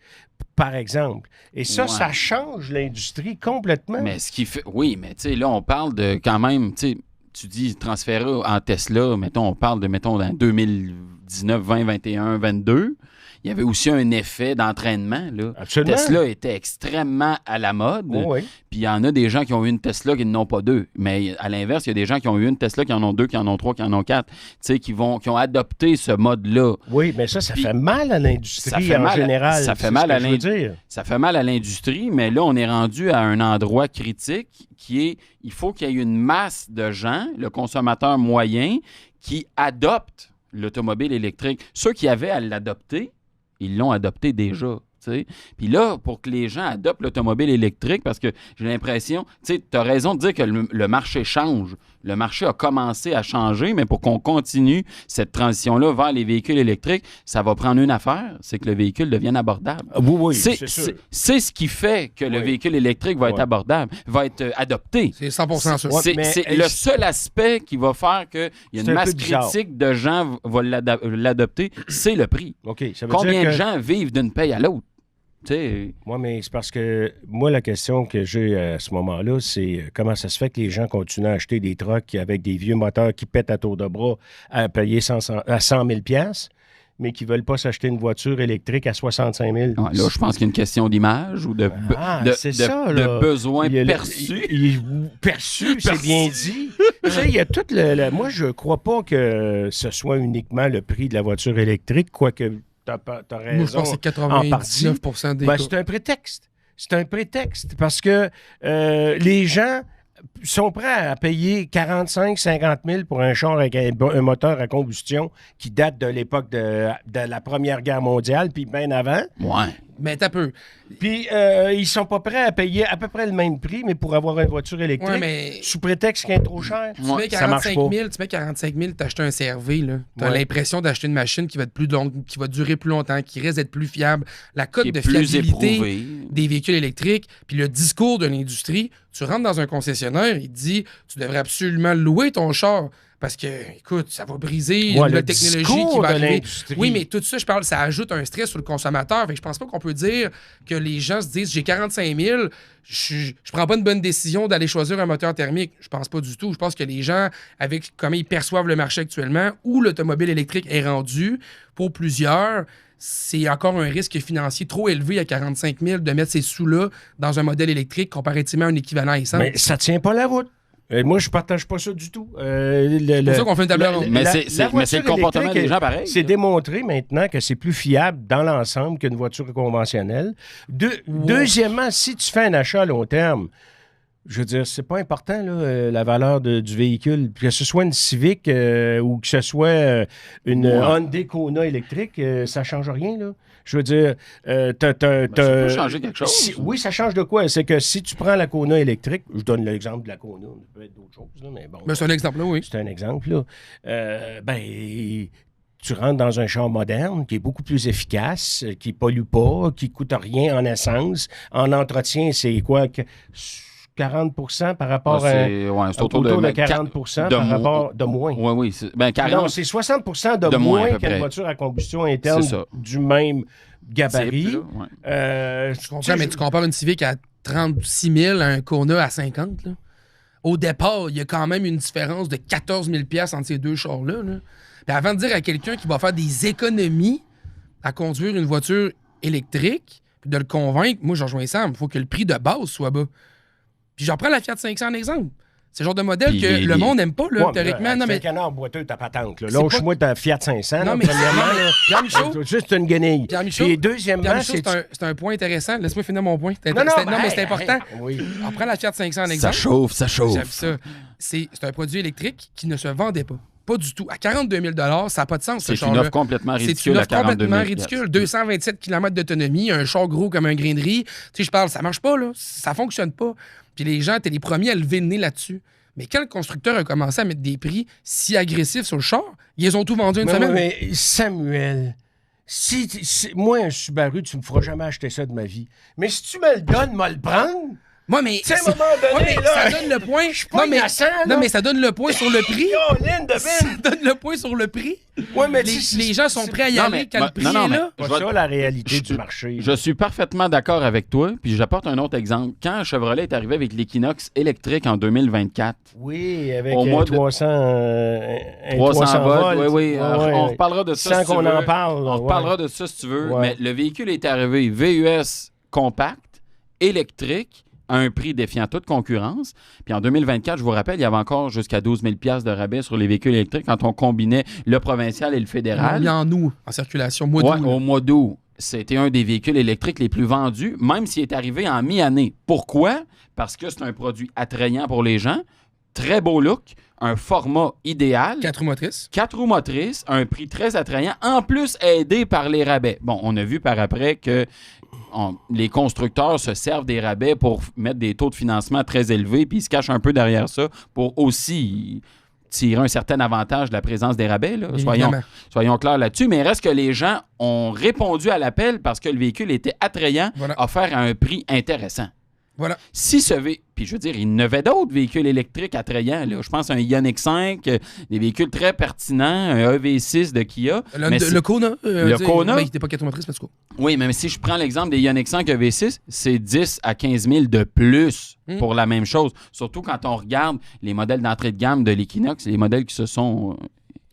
par exemple. Et ça, ça change l'industrie complètement. Mais ce qui fait... Oui, mais tu sais, là, on parle de quand même, tu sais, tu dis transférer en Tesla, mettons, on parle de, mettons, dans 2019, 20, 21, 22. Il y avait aussi un effet d'entraînement. Là. Absolument. Tesla était extrêmement à la mode. Oui. Puis il y en a des gens qui ont eu une Tesla qui n'en ont pas deux. Mais à l'inverse, il y a des gens qui ont eu une Tesla qui en ont deux, qui en ont trois, qui en ont quatre. Tu sais, qui ont adopté ce mode-là. Oui, mais ça fait mal à l'industrie en général. Ça fait mal à l'industrie. Ça fait mal à l'industrie, mais là, on est rendu à un endroit critique qui est, il faut qu'il y ait une masse de gens, le consommateur moyen, qui adopte l'automobile électrique. Ceux qui avaient à l'adopter, ils l'ont adopté déjà. Puis là, pour que les gens adoptent l'automobile électrique, parce que j'ai l'impression, tu as raison de dire que le marché change. Le marché a commencé à changer, mais pour qu'on continue cette transition-là vers les véhicules électriques, ça va prendre une affaire, c'est que le véhicule devienne abordable. Oui, c'est sûr. C'est ce qui fait que le véhicule électrique va être abordable, va être adopté. C'est 100% sûr. C'est le seul aspect qui va faire qu'il y a une masse critique de gens vont l'adopter, c'est le prix. Okay, ça veut Combien dire de gens vivent d'une paye à l'autre? Moi, mais c'est parce que moi, la question que j'ai à ce moment-là, c'est comment ça se fait que les gens continuent à acheter des trucks avec des vieux moteurs qui pètent à tour de bras à payer à 100 000 $, mais qui ne veulent pas s'acheter une voiture électrique à 65 000 $. Là, je pense qu'il y a une question d'image ou de besoin perçu. Perçu, c'est bien dit. Tu sais, il y a tout moi, je ne crois pas que ce soit uniquement le prix de la voiture électrique, quoique... T'as raison. Moi, je pense que c'est 99% des cas. C'est un prétexte. C'est un prétexte parce que les gens sont prêts à payer 45 50 000 pour un char avec un moteur à combustion qui date de l'époque de la Première Guerre mondiale, puis bien avant. Ouais. Mais t'as peu. Puis, ils sont pas prêts à payer à peu près le même prix, mais pour avoir une voiture électrique, sous prétexte qu'elle est trop chère. Tu mets 45 000, t'achètes un CR-V, là. T'as l'impression d'acheter une machine qui va être plus longue, qui va durer plus longtemps, qui risque d'être plus fiable. La cote de fiabilité des véhicules électriques, puis le discours de l'industrie, tu rentres dans un concessionnaire, il te dit, tu devrais absolument louer ton char. Parce que, écoute, ça va briser la technologie qui va arriver. Oui, mais tout ça, je parle, ça ajoute un stress sur le consommateur. Fait que je pense pas qu'on peut dire que les gens se disent, j'ai 45 000, je prends pas une bonne décision d'aller choisir un moteur thermique. Je pense pas du tout. Je pense que les gens, avec comment ils perçoivent le marché actuellement, où l'automobile électrique est rendu, pour plusieurs, c'est encore un risque financier trop élevé à 45 000 de mettre ces sous-là dans un modèle électrique comparativement à un équivalent à essence. Mais ça tient pas la route. Moi, je partage pas ça du tout. C'est pour ça qu'on fait une table ronde. Mais c'est le comportement des gens pareil. C'est démontré maintenant que c'est plus fiable dans l'ensemble qu'une voiture conventionnelle. Deuxièmement, si tu fais un achat à long terme, Je veux dire, c'est pas important, là, la valeur du véhicule. Que ce soit une Civic ou que ce soit une Hyundai Kona électrique, ça change rien, là. Je veux dire, ça peut changer quelque chose. Oui, ça change de quoi? C'est que si tu prends la Kona électrique, je donne l'exemple de la Kona, ça peut être d'autres choses, là, mais bon. Mais c'est un exemple, là, oui. C'est un exemple, là. Tu rentres dans un char moderne qui est beaucoup plus efficace, qui ne pollue pas, qui ne coûte rien en essence. En entretien, c'est quoi? 40 par rapport à... c'est autour de 40 par rapport de moins. Oui. 40... Non, c'est 60 de moins qu'une voiture à combustion interne du même gabarit. Je comprends, mais tu compares une Civic à 36 000 à un Kona à 50 là. Au départ, il y a quand même une différence de 14 000 entre ces deux chars-là. Là. Puis avant de dire à quelqu'un qui va faire des économies à conduire une voiture électrique, puis de le convaincre, moi, je rejoins Sam, il faut que le prix de base soit bas. Puis j'en prends la Fiat 500 en exemple. C'est le genre de modèle que le monde n'aime pas, là, théoriquement. C'est un canard boiteux, ta patente. Lâche-moi ta Fiat 500. Non, mais premièrement, juste une guenille. Puis deuxièmement, c'est un point intéressant. Laisse-moi finir mon point. Mais c'est important. Oui. On prend la Fiat 500 en exemple. Ça chauffe. J'aime ça. C'est un produit électrique qui ne se vendait pas. Pas du tout. À 42 000 ça n'a pas de sens, ce char-là. C'est une offre complètement ridicule à 42 000 complètement ridicule. 227 km d'autonomie, un char gros comme un grainerie. Tu sais, je parle, ça marche pas, là. Ça fonctionne pas. Puis les gens, t'es les premiers à lever le nez là-dessus. Mais quand le constructeur a commencé à mettre des prix si agressifs sur le char, ils ont tout vendu une semaine. Mais Samuel, moi, un Subaru, tu me feras jamais acheter ça de ma vie. Mais si tu me le donnes, moi le prendre... Moi, mais. À un moment donné, ça donne le point. Non, mais ça donne le point sur le prix. Ça donne le point sur le prix. Ouais, mais les gens sont prêts à y aller quand le prix est là. C'est pas ça la réalité du marché. Je suis parfaitement d'accord avec toi. Puis j'apporte un autre exemple. Quand Chevrolet est arrivé avec l'Equinox électrique en 2024. Oui, avec 300 volts. Oui. On reparlera de ça. Sans qu'on en parle. On reparlera de ça si tu veux. Mais le véhicule est arrivé VUS compact, électrique, à un prix défiant toute concurrence. Puis en 2024, je vous rappelle, il y avait encore jusqu'à 12 000 $ de rabais sur les véhicules électriques quand on combinait le provincial et le fédéral. Il y en août, en circulation, au mois d'août. C'était un des véhicules électriques les plus vendus, même s'il est arrivé en mi-année. Pourquoi? Parce que c'est un produit attrayant pour les gens, très beau look, un format idéal. 4 roues motrices. 4 roues motrices, un prix très attrayant, en plus aidé par les rabais. Bon, on a vu par après que les constructeurs se servent des rabais pour mettre des taux de financement très élevés, puis ils se cachent un peu derrière ça pour aussi tirer un certain avantage de la présence des rabais. Là. Soyons clairs là-dessus. Mais il reste que les gens ont répondu à l'appel parce que le véhicule était attrayant, offert à un prix intéressant. Voilà. Puis je veux dire, il y en avait d'autres véhicules électriques attrayants. Là. Je pense à un Ioniq 5, des véhicules très pertinents, un EV6 de Kia. Le Kona. Le Kona. Mais il n'était pas 4 motrices, mais c'est quoi? Oui, mais si je prends l'exemple des Ioniq 5 EV6, c'est 10 à 15 000 de plus pour la même chose. Surtout quand on regarde les modèles d'entrée de gamme de l'Equinox, les modèles qui se sont...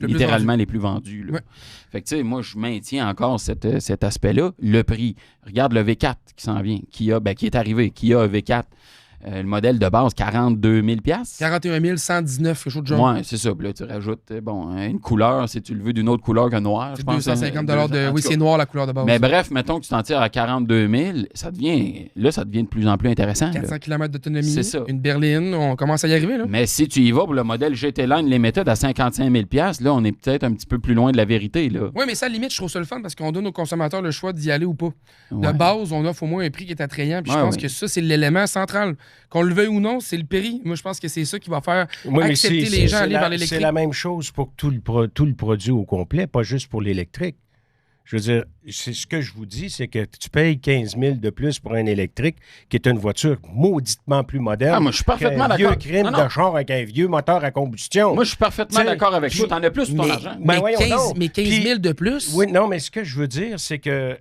littéralement les plus vendus. Là. Fait que, tu sais, moi, je maintiens encore cet aspect-là. Le prix. Regarde le V4 qui s'en vient, qui est arrivé, Kia V4. Le modèle de base, 42 000 $. 41 119, quelque chose de jaune. Oui, c'est ça. Puis là, tu rajoutes une couleur, si tu le veux, d'une autre couleur que noir. C'est 250 $. Oui, c'est noir la couleur de base. Mais bref, mettons que tu t'en tires à 42 000, ça devient de plus en plus intéressant. 400 km d'autonomie, c'est ça. Une berline, on commence à y arriver. Là. Mais si tu y vas pour le modèle GT Line Limited à 55 000 $, là, on est peut-être un petit peu plus loin de la vérité. Oui, mais ça, limite, je trouve ça le fun parce qu'on donne aux consommateurs le choix d'y aller ou pas. De base, on offre au moins un prix qui est attrayant. Puis je pense que ça, c'est l'élément central. Qu'on le veuille ou non, c'est le prix. Moi, je pense que c'est ça qui va faire accepter les gens à aller vers l'électrique. C'est la même chose pour tout le produit au complet, pas juste pour l'électrique. Je veux dire, c'est ce que je vous dis, c'est que tu payes 15 000 de plus pour un électrique qui est une voiture mauditement plus moderne. Moi, je suis parfaitement d'accord. Un vieux crime de char avec un vieux moteur à combustion. Moi, je suis parfaitement d'accord avec toi. T'en as plus pour ton argent. Mais 15 000 de plus? Oui, non, mais ce que je veux dire, c'est que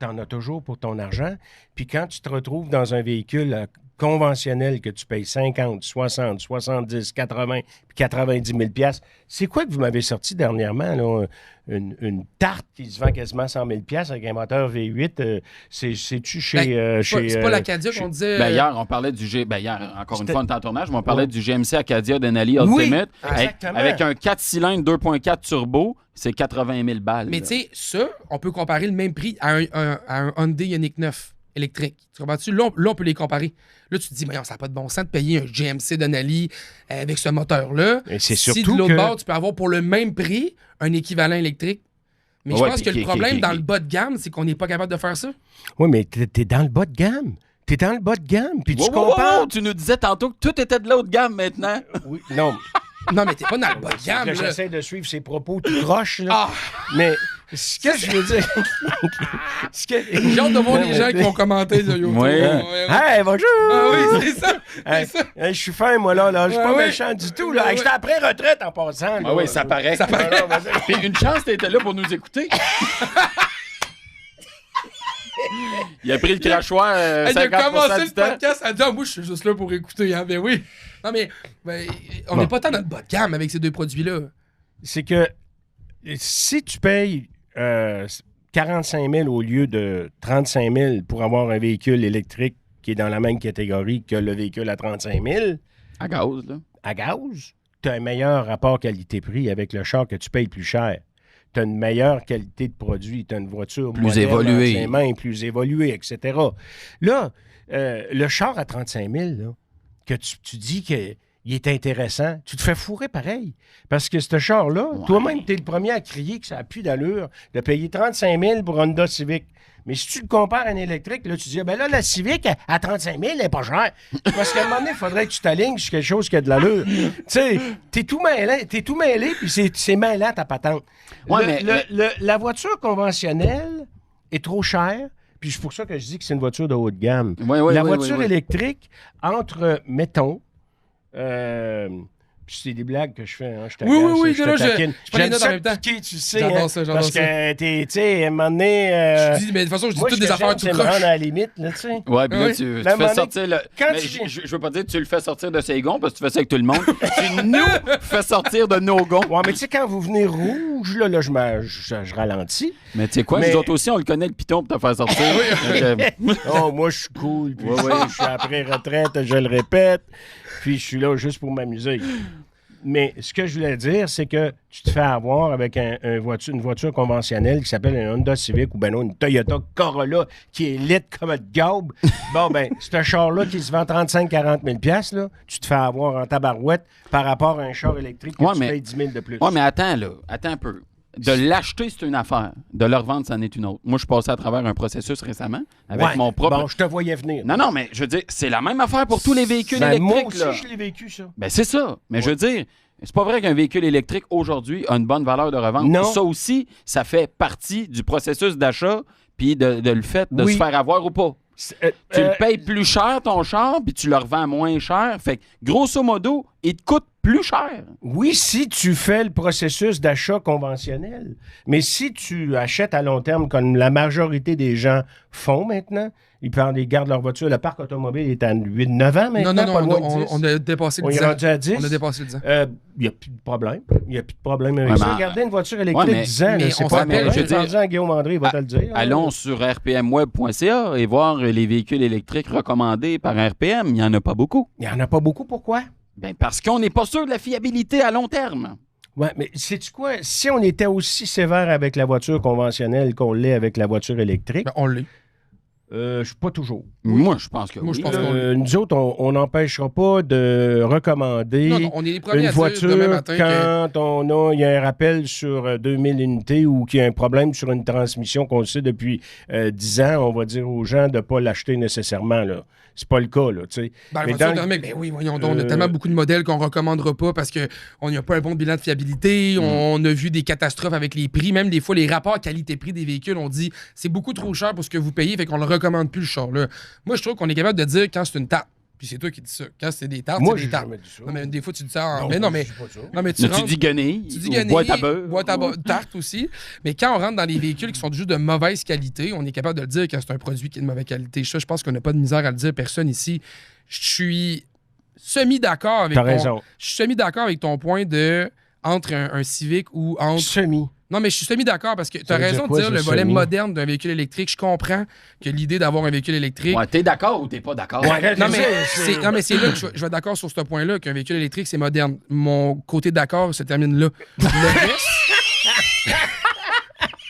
t'en as toujours pour ton argent. Puis quand tu te retrouves dans un véhicule conventionnel que tu payes 50, 60, 70, 80 puis 90 000 $, c'est quoi que vous m'avez sorti dernièrement, là? Une tarte qui se vend quasiment 100 000 $ avec un moteur V8, c'est-tu chez... c'est pas l'Acadia qu'on disait... hier, on parlait du hier, encore une fois, on est en tournage, mais on parlait du GMC Acadia Denali Ultimate. Avec un 4 cylindres 2.4 turbo, c'est 80 000 $. Mais tu sais, ça, on peut comparer le même prix à un Hyundai Ioniq 9. électriques. Tu comprends-tu? Là, on peut les comparer. Là, tu te dis, mais ça n'a pas de bon sens de payer un GMC Denali avec ce moteur-là. Et c'est si surtout de l'autre bord, tu peux avoir pour le même prix un équivalent électrique. Mais je pense que le problème dans le bas de gamme, c'est qu'on n'est pas capable de faire ça. Oui, mais t'es dans le bas de gamme. T'es dans le bas de gamme, puis tu compares. Tu nous disais tantôt que tout était de l'autre gamme maintenant. Oui, non. Non, mais t'es pas dans le bas de gamme. Là. J'essaie de suivre ses propos tout croche, là. Mais ce que je veux dire... J'ai hâte de voir les gens qui vont commenter sur YouTube. Oui. Hey, bonjour! Ah oui, c'est ça. Je suis fin, moi, là. Je suis pas méchant du tout, là. J'étais après retraite en passant. Ah oui, ça paraît. Puis une chance, t'étais là pour nous écouter. Il a pris le crachoir 50% il a commencé du le temps. podcast, elle dit moi, je suis juste là pour écouter. Hein. Ben oui. Non, mais on n'est pas tant dans le bas de gamme avec ces deux produits-là. C'est que si tu payes 45 000 au lieu de 35 000 pour avoir un véhicule électrique qui est dans la même catégorie que le véhicule à 35 000... À gaz, là. À gaz, tu as un meilleur rapport qualité-prix avec le char que tu payes plus cher. Tu as une meilleure qualité de produit, tu as une voiture plus évoluée, plus évoluée, etc. Là, le char à 35 000, là, que tu dis qu'il est intéressant, tu te fais fourrer pareil. Parce que ce char-là, toi-même, tu es le premier à crier que ça n'a plus d'allure de payer 35 000 pour Honda Civic. Mais si tu le compares à un électrique, là, tu dis, ben là, la Civic, à 35 000, elle n'est pas chère. Parce qu'à un moment donné, il faudrait que tu t'alignes sur quelque chose qui a de l'allure. Tu sais, t'es tout mêlé, puis c'est mêlant ta patente. Ouais, la voiture conventionnelle est trop chère, puis c'est pour ça que je dis que c'est une voiture de haut de gamme. La voiture électrique, entre, mettons, c'est des blagues que je fais, hein. Je taquine. Je prends les notes en même temps. Tu sais, j'adore hein, ça, parce que, tu sais, à un moment donné... je dis, mais de toute façon, je dis toutes des affaires tout croche. croche. À la limite, là, tu sais. Ouais, puis là, tu fais sortir le... Je veux pas dire que tu le fais sortir de ses gonds, parce que tu fais ça avec tout le monde. Tu nous fais sortir de nos gonds. Ouais, mais tu sais, quand vous venez rouge, là, je ralentis. Mais tu sais quoi, nous autres aussi, on le connaît, le piton, pour te faire sortir. Oh, moi, je suis cool, puis je suis après retraite, je le répète, puis je suis là juste pour m'amuser. Mais ce que je voulais dire, c'est que tu te fais avoir avec une voiture conventionnelle qui s'appelle une Honda Civic ou ben non, une Toyota Corolla qui est laide comme un gaube. Bon, ben, ce char-là qui se vend 35-40 000 $, là, tu te fais avoir en tabarouette par rapport à un char électrique que tu payes 10 000 de plus. Oui, mais attends un peu. De l'acheter, c'est une affaire. De le revendre, c'en est une autre. Moi, je suis passé à travers un processus récemment avec mon propre... Bon, je te voyais venir. Non, mais je veux dire, c'est la même affaire pour tous les véhicules électriques. Moi aussi, là. je l'ai vécu, ça. Ben, c'est ça. Mais je veux dire, c'est pas vrai qu'un véhicule électrique, aujourd'hui, a une bonne valeur de revente. Non. Ça aussi, ça fait partie du processus d'achat puis de le fait de se faire avoir ou pas. Tu le payes plus cher, ton char, puis tu le revends moins cher. Fait que, grosso modo, il te coûte plus cher. Oui, si tu fais le processus d'achat conventionnel. Mais si tu achètes à long terme, comme la majorité des gens font maintenant, ils gardent leur voiture. Le parc automobile est à 8-9 ans maintenant. Non, on a dépassé le 10 ans. On est rendu à 10. On a dépassé le 10 ans. Il n'y a plus de problème. Il n'y a plus de problème avec ça. Regardez une voiture électrique 10 ans, c'est pas rappelle, je veux dire, Guillaume André, il va te le dire. Allons sur rpmweb.ca et voir les véhicules électriques recommandés par RPM. Il n'y en a pas beaucoup. Il n'y en a pas beaucoup. Pourquoi? Ben parce qu'on n'est pas sûr de la fiabilité à long terme. Oui, mais sais-tu quoi? Si on était aussi sévère avec la voiture conventionnelle qu'on l'est avec la voiture électrique... Ben, on l'est. Je suis pas toujours. Moi, je pense que Moi, oui. je pense qu'on nous autres, on n'empêchera pas de recommander on est les premiers une à voiture dire demain matin quand il y a un rappel sur 2000 unités ou qu'il y a un problème sur une transmission qu'on sait depuis 10 ans, on va dire aux gens de ne pas l'acheter nécessairement, là. C'est pas le cas, là, tu sais. Ben, oui, voyons donc, on a tellement beaucoup de modèles qu'on recommandera pas parce qu'on n'a pas un bon bilan de fiabilité, on a vu des catastrophes avec les prix, même des fois, les rapports qualité-prix des véhicules, on dit c'est beaucoup trop cher pour ce que vous payez, fait qu'on le recommande plus, le char, là. Moi, je trouve qu'on est capable de dire quand c'est une tarte. Puis c'est toi qui dis ça. Quand c'est des tartes, c'est des tartes. Non, mais des fois, tu dis ça. Mais tu dis guenille. Tu dis guenille. Boîte à beurre. Tarte aussi. Mais quand on rentre dans les véhicules qui sont juste de mauvaise qualité, on est capable de le dire quand c'est un produit qui est de mauvaise qualité. Ça, je pense qu'on n'a pas de misère à le dire. Personne ici. Je suis semi-d'accord avec raison. Je suis semi-d'accord avec ton point de entre un Civic ou entre. Semi. Non, mais je suis semi-d'accord parce que tu as raison de dire le volet moderne d'un véhicule électrique. Je comprends que l'idée d'avoir un véhicule électrique. Ouais, t'es d'accord ou t'es pas d'accord? Ouais, non, mais c'est là que je vais être d'accord sur ce point-là, qu'un véhicule électrique, c'est moderne. Mon côté d'accord se termine là.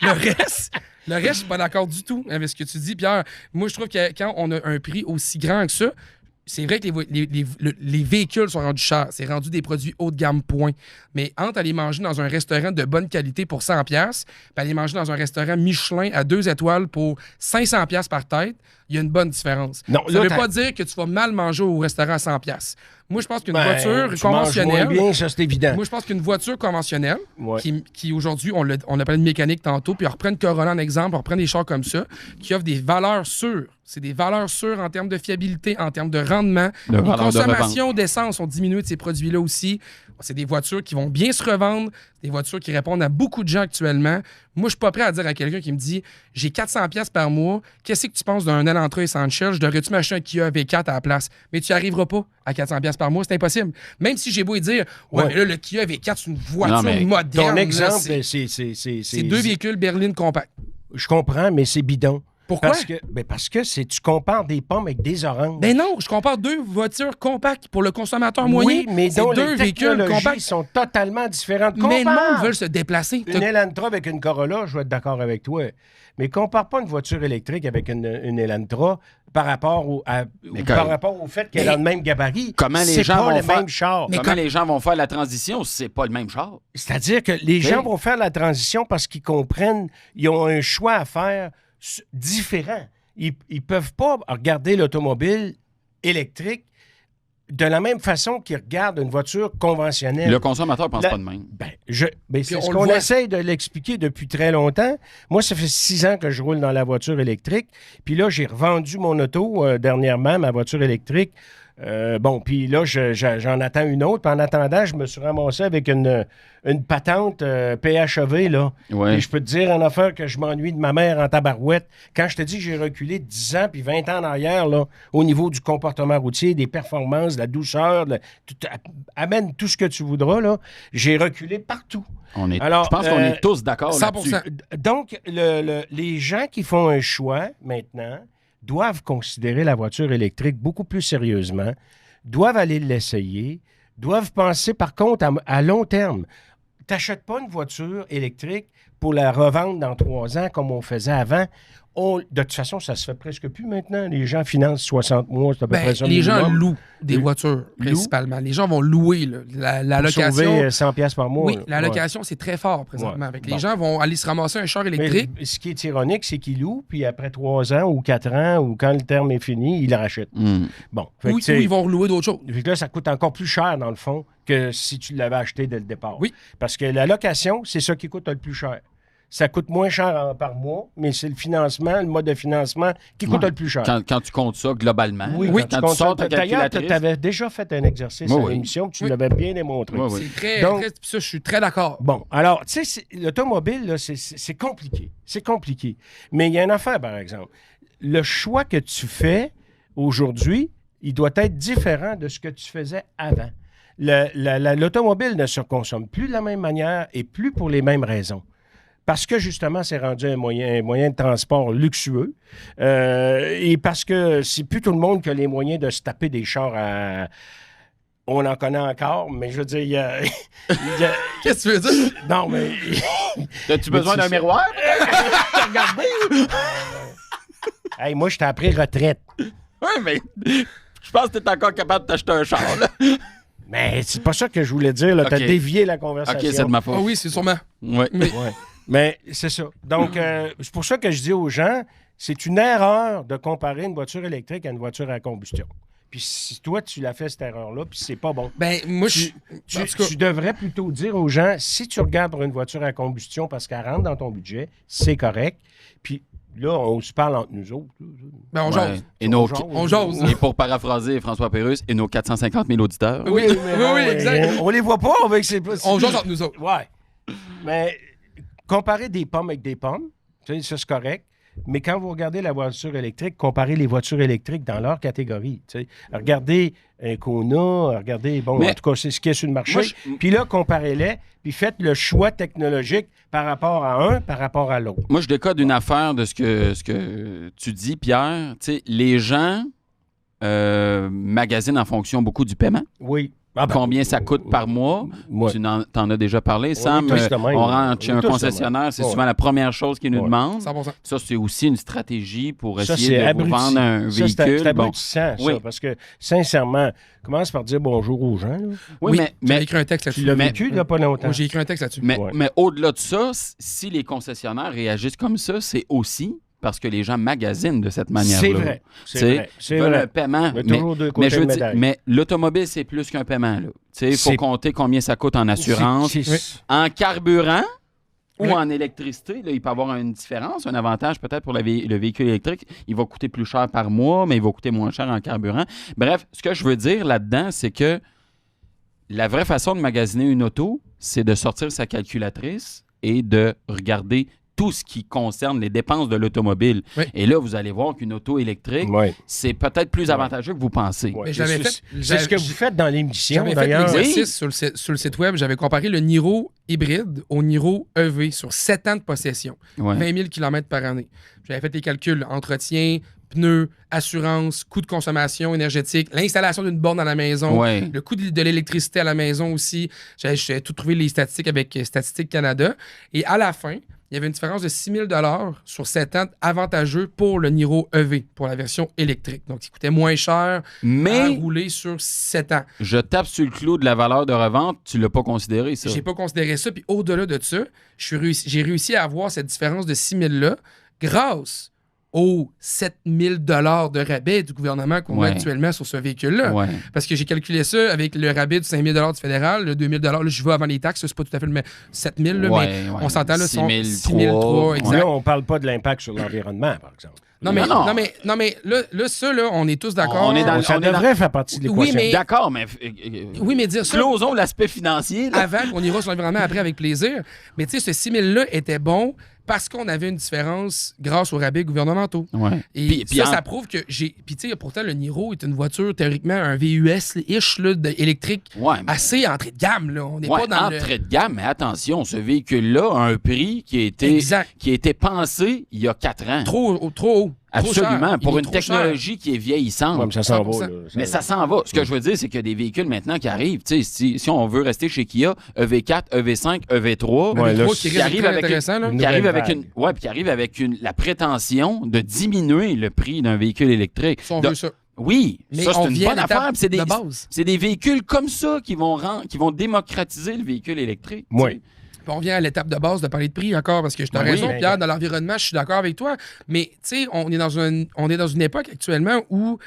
Le Le reste, je suis pas d'accord du tout avec ce que tu dis, Pierre. Moi, je trouve que quand on a un prix aussi grand que ça, c'est vrai que les véhicules sont rendus chers. C'est rendu des produits haut de gamme, point. Mais entre aller manger dans un restaurant de bonne qualité pour 100$, puis aller manger dans un restaurant Michelin à 2 étoiles pour 500$ par tête, il y a une bonne différence. Non, ça ne veut pas dire que tu vas mal manger au restaurant à 100$. Moi, je pense qu'une voiture conventionnelle... bien, ça, c'est évident. Moi, je pense qu'une voiture conventionnelle, qui aujourd'hui, on l'appelle une mécanique tantôt, puis on reprend une Corolla en exemple, on reprend des chars comme ça, qui offrent des valeurs sûres. C'est des valeurs sûres en termes de fiabilité, en termes de rendement. Les consommations d'essence ont diminué de ces produits-là aussi. C'est des voitures qui vont bien se revendre, des voitures qui répondent à beaucoup de gens actuellement. Moi, je suis pas prêt à dire à quelqu'un qui me dit « J'ai 400$ par mois, qu'est-ce que tu penses d'un Elantra Essential? Je devrais-tu m'acheter un Kia V4 à la place? » Mais tu n'y arriveras pas à 400$ par mois, c'est impossible. Même si j'ai beau dire « Ouais, mais là, le Kia V4, c'est une voiture moderne. » Ton exemple, là, c'est 2 véhicules berlines compacts. Je comprends, mais c'est bidon. Pourquoi? Parce que tu compares des pommes avec des oranges. Ben non, je compare 2 voitures compactes pour le consommateur moyen. Oui, mais c'est 2 véhicules compacts. Ils sont totalement différentes. Mais le monde veut se déplacer. Une Elantra avec une Corolla, je vais être d'accord avec toi. Mais compare pas une voiture électrique avec une Elantra par rapport au fait qu'elle a le même gabarit. Comment les gens vont faire même char. Comment les gens vont faire la transition si c'est pas le même char? C'est-à-dire que les gens vont faire la transition parce qu'ils comprennent, ils ont un choix à faire différent. Ils ne peuvent pas regarder l'automobile électrique de la même façon qu'ils regardent une voiture conventionnelle. Le consommateur ne pense pas de même. C'est ce qu'on essaye de l'expliquer depuis très longtemps. Moi, ça fait 6 ans que je roule dans la voiture électrique. Puis là, j'ai revendu mon auto dernièrement, ma voiture électrique. Puis là, j'en attends une autre. Puis en attendant, je me suis ramassé avec une patente PHEV, là. Ouais. Et je peux te dire en affaire que je m'ennuie de ma mère en tabarouette. Quand je te dis que j'ai reculé de 10 ans puis 20 ans en arrière, là, au niveau du comportement routier, des performances, de la douceur, amène tout ce que tu voudras, là. J'ai reculé partout. Je pense qu'on est tous d'accord 100%. Là-dessus. Donc, les gens qui font un choix maintenant doivent considérer la voiture électrique beaucoup plus sérieusement, doivent aller l'essayer, doivent penser par contre à long terme. Tu n'achètes pas une voiture électrique pour la revendre dans 3 ans comme on faisait avant. De toute façon, ça se fait presque plus maintenant. Les gens financent 60 mois, c'est à peu près ça. Les gens louent des voitures, principalement. Les gens vont louer la location. Sauver 100$ par mois. Oui, la location, c'est très fort présentement. Les gens vont aller se ramasser un char électrique. Mais ce qui est ironique, c'est qu'ils louent, puis après 3 ans ou 4 ans, ou quand le terme est fini, ils le rachètent. Bon, ou ils vont louer d'autres choses. Fait que là, ça coûte encore plus cher, dans le fond, que si tu l'avais acheté dès le départ. Oui. Parce que la location, c'est ça qui coûte le plus cher. Ça coûte moins cher par mois, mais c'est le mode de financement qui coûte le plus cher. Quand tu comptes ça globalement. Oui, quand tu sors ta calculatrice. Tu avais déjà fait un exercice à l'émission, tu l'avais bien démontré. C'est très, ça, je suis très d'accord. Bon, alors, tu sais, l'automobile, là, c'est compliqué. C'est compliqué. Mais il y a une affaire, par exemple. Le choix que tu fais aujourd'hui, il doit être différent de ce que tu faisais avant. L'automobile ne se consomme plus de la même manière et plus pour les mêmes raisons. Parce que, justement, c'est rendu un moyen de transport luxueux. Et parce que c'est plus tout le monde qui a les moyens de se taper des chars à... On en connaît encore, mais je veux dire, il y a... Qu'est-ce que tu veux dire? Non, mais... As-tu besoin d'un miroir? Regardez! Hey, moi, je t'ai appris retraite. Oui, mais je pense que tu es encore capable de t'acheter un char, là. Mais c'est pas ça que je voulais dire, là. T'as dévié la conversation. OK, c'est de ma faute. Ah oui, c'est sûrement. Oui. Mais c'est ça. Donc, c'est pour ça que je dis aux gens, c'est une erreur de comparer une voiture électrique à une voiture à combustion. Puis si toi, tu l'as fait, cette erreur-là, puis c'est pas bon. Ben, moi, tu devrais plutôt dire aux gens, si tu regardes pour une voiture à combustion parce qu'elle rentre dans ton budget, c'est correct. Puis là, on se parle entre nous autres. Ben, on jase. On jase. Et pour paraphraser François Pérusse et nos 450 000 auditeurs. Oui, exact. On les voit pas avec ces... On jase entre nous autres. Ouais. Mais comparer des pommes avec des pommes, ça, c'est correct. Mais quand vous regardez la voiture électrique, comparez les voitures électriques dans leur catégorie. T'sais. Regardez un Kona, regardez, en tout cas, c'est ce qui est sur le marché. Puis là, comparez-les, puis faites le choix technologique par rapport à un, par rapport à l'autre. Moi, je décode une affaire de ce que tu dis, Pierre. T'sais, les gens magasinent en fonction beaucoup du paiement. Oui. combien ça coûte par mois. Ouais. Tu t'en as déjà parlé, Sam. On rentre chez un concessionnaire, c'est souvent la première chose qu'ils nous demandent. 100%. Ça, c'est aussi une stratégie pour Ça, essayer c'est de vous vendre un véhicule. C'est abrutissant, ça, parce que, sincèrement, commence par dire bonjour aux gens. Là. Oui, j'ai mais écrit un texte Tu là-dessus. l'as vécu il n'y a pas longtemps. Moi, j'ai écrit un texte là-dessus. mais au-delà de ça, si les concessionnaires réagissent comme ça, c'est aussi parce que les gens magasinent de cette manière-là. C'est vrai. C'est vrai. Un paiement. Il y a toujours deux côtés de médaille. Mais l'automobile, c'est plus qu'un paiement. Il faut compter combien ça coûte en assurance, en carburant ou en électricité. Là, il peut y avoir une différence, un avantage peut-être pour le véhicule électrique. Il va coûter plus cher par mois, mais il va coûter moins cher en carburant. Bref, ce que je veux dire là-dedans, c'est que la vraie façon de magasiner une auto, c'est de sortir sa calculatrice et de regarder tout ce qui concerne les dépenses de l'automobile. Oui. Et là, vous allez voir qu'une auto électrique, c'est peut-être plus avantageux que vous pensez. Mais c'est ce que vous faites dans l'émission, d'ailleurs. J'avais fait l'exercice sur le site web. J'avais comparé le Niro hybride au Niro EV sur 7 ans de possession. 20 000 km par année. J'avais fait les calculs. Entretien, pneus, assurance, coût de consommation énergétique, l'installation d'une borne à la maison, le coût de l'électricité à la maison aussi. J'ai tout trouvé les statistiques avec Statistique Canada. Et à la fin, il y avait une différence de 6 000 $ sur 7 ans avantageux pour le Niro EV, pour la version électrique. Donc, il coûtait moins cher à rouler sur 7 ans. Je tape sur le clou de la valeur de revente. Tu ne l'as pas considéré, ça? J'ai pas considéré ça. Puis au-delà de ça, j'ai réussi à avoir cette différence de 6 000 $ grâce aux 7 000 $ de rabais du gouvernement qu'on a actuellement sur ce véhicule-là. Parce que j'ai calculé ça avec le rabais de 5 000 $ du fédéral, le 2 000 $, là, je vais avant les taxes, c'est pas tout à fait le même 7 000 $, mais on s'entend là, 6 003, exact. Là, on parle pas de l'impact sur l'environnement, par exemple. Non, mais là, ça, là, on est tous d'accord. Ça devrait faire partie de l'équation. D'accord, mais... Oui, mais dire ça... Closons l'aspect financier. Là. Avant qu'on ira sur l'environnement, après, avec plaisir. Mais tu sais, ce 6 000 $ était bon parce qu'on avait une différence grâce aux rabais gouvernementaux. Et ça prouve que j'ai... Puis tu sais, pourtant, le Niro est une voiture, théoriquement, un VUS-ish électrique assez entrée de gamme. Là. On n'est pas dans entrée de gamme, mais attention, ce véhicule-là a un prix qui a été pensé il y a 4 ans. Trop haut. Absolument, pour une technologie qui est vieillissante. Ouais, mais ça s'en va. Mais ça s'en va. Ce que je veux dire, c'est qu'il y a des véhicules maintenant qui arrivent. Si on veut rester chez Kia, EV4, EV5, EV3, qui arrive avec la prétention de diminuer le prix d'un véhicule électrique. Si on veut ça. Oui, mais ça, c'est une bonne affaire. C'est des véhicules comme ça qui vont démocratiser le véhicule électrique. Oui. On revient à l'étape de base de parler de prix encore, parce que je t'ai raison, Pierre, dans l'environnement, je suis d'accord avec toi. Mais, tu sais, on est dans une époque actuellement où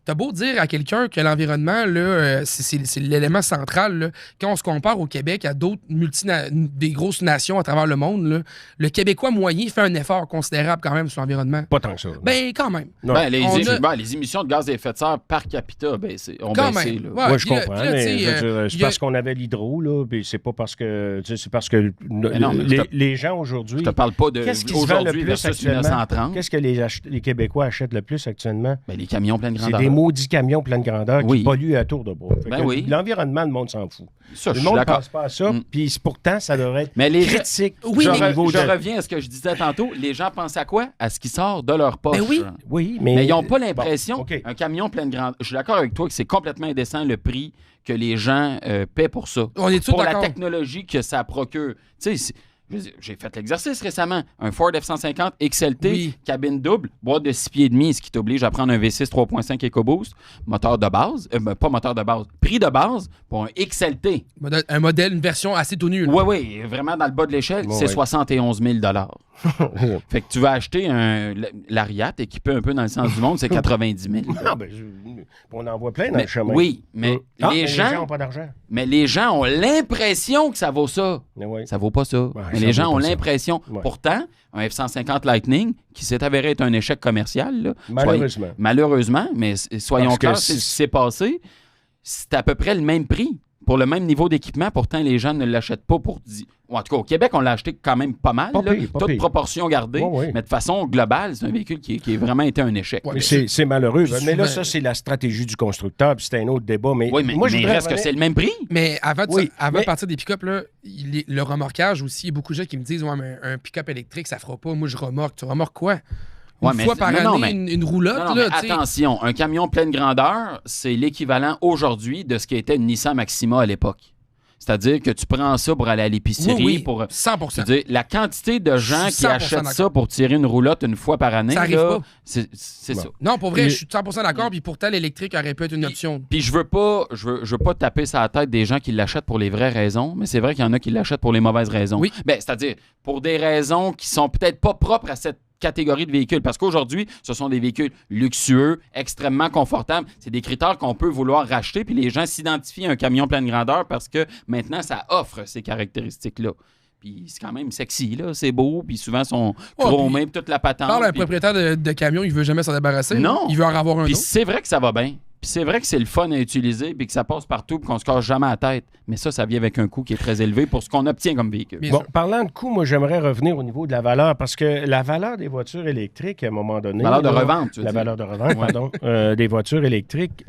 t'as beau dire à quelqu'un que l'environnement, là, c'est l'élément central. Là. Quand on se compare au Québec à d'autres des grosses nations à travers le monde, là, le Québécois moyen fait un effort considérable quand même sur l'environnement. Pas tant que ça. Ben, quand même. Les émissions de gaz à effet de serre par capita ont baissé. Oui, je comprends. C'est parce qu'on avait l'hydro, là, puis c'est pas parce que... C'est parce que les gens aujourd'hui... Je te parle pas de aujourd'hui versus 1930. Qu'est-ce que les Québécois achètent le plus actuellement? Ben, les camions pleine grandeur. Maudits camions pleine grandeur qui polluent à tour de bras. L'environnement, le monde s'en fout. Ça, le monde ne pense pas à ça, puis pourtant, ça devrait être critique. Je reviens à ce que je disais tantôt. Les gens pensent à quoi? À ce qui sort de leur poche. Mais ils n'ont pas l'impression un camion pleine grandeur... Je suis d'accord avec toi que c'est complètement indécent le prix que les gens paient pour ça. On est pour la technologie que ça procure. Tu sais, j'ai fait l'exercice récemment. Un Ford F-150 XLT, cabine double, boîte de 6 pieds et demi, ce qui t'oblige à prendre un V6 3.5 EcoBoost, moteur de base, pas moteur de base, prix de base pour un XLT. Un modèle, une version assez tout nue. Oui, vraiment dans le bas de l'échelle, c'est 71 000 $. Fait que tu vas acheter un Lariat équipé un peu dans le sens du monde, c'est 90 000 $. On en voit plein dans le chemin. Oui, mais les gens n'ont pas d'argent. Mais les gens ont l'impression que ça vaut ça. Ça vaut pas ça. Mais les gens ont l'impression. Pourtant, un F-150 Lightning, qui s'est avéré être un échec commercial, là, malheureusement, mais soyons clairs, c'est ce qui s'est passé. C'est à peu près le même prix. Pour le même niveau d'équipement, pourtant, les gens ne l'achètent pas pour... En tout cas, au Québec, on l'a acheté quand même pas mal, toute proportion gardée. Mais de façon globale, c'est un véhicule qui a vraiment été un échec. C'est malheureux. Mais là, ça, c'est la stratégie du constructeur, puis c'est un autre débat. Mais moi, je reste que c'est le même prix. Mais avant de partir des pick-up, là, le remorquage aussi, il y a beaucoup de gens qui me disent « Ouais, mais un pick-up électrique, ça fera pas. Moi, je remorque. » Tu remorques quoi? Une fois par année, une roulotte. Non, là, attention, un camion pleine grandeur, c'est l'équivalent aujourd'hui de ce qui était une Nissan Maxima à l'époque. C'est-à-dire que tu prends ça pour aller à l'épicerie. Oui, pour 100%. Je veux dire, la quantité de gens qui achètent ça pour tirer une roulotte une fois par année, ça arrive pas. C'est ça. Non, pour vrai, je suis 100% d'accord. Puis pourtant, l'électrique aurait pu être une option. Puis je veux pas taper sur la tête des gens qui l'achètent pour les vraies raisons, mais c'est vrai qu'il y en a qui l'achètent pour les mauvaises raisons. Oui. Ben, c'est-à-dire pour des raisons qui sont peut-être pas propres à cette catégorie de véhicules. Parce qu'aujourd'hui, ce sont des véhicules luxueux, extrêmement confortables. C'est des critères qu'on peut vouloir racheter, puis les gens s'identifient à un camion pleine grandeur parce que maintenant, ça offre ces caractéristiques-là. Puis c'est quand même sexy, là. C'est beau, puis souvent, ils sont chromés, puis toute la patente. Parle à un propriétaire de camion, il veut jamais s'en débarrasser. Non. Il veut en avoir un puis autre. c'est vrai que ça va bien. Puis c'est vrai que c'est le fun à utiliser, puis que ça passe partout, puis qu'on se casse jamais la tête. Mais ça vient avec un coût qui est très élevé pour ce qu'on obtient comme véhicule. Bon, parlant de coût, moi, j'aimerais revenir au niveau de la valeur, parce que la valeur des voitures électriques, à un moment donné... Valeur de revente, tu veux La dire. valeur de revente, pardon, des voitures électriques,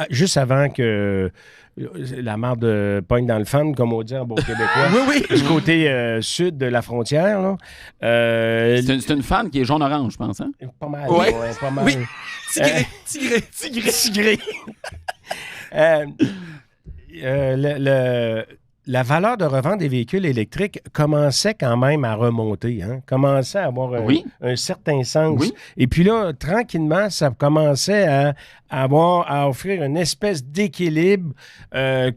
juste avant que la marde pogne dans le fan, comme on dit en beau québécois, Oui. du côté sud de la frontière, là. C'est une fan qui est jaune-orange, je pense. Hein? Pas mal. Ouais. Ouais, pas mal. Oui. Tigré. La valeur de revente des véhicules électriques commençait quand même à remonter, commençait à avoir un certain sens. Oui. Et puis là, tranquillement, ça commençait à offrir une espèce d'équilibre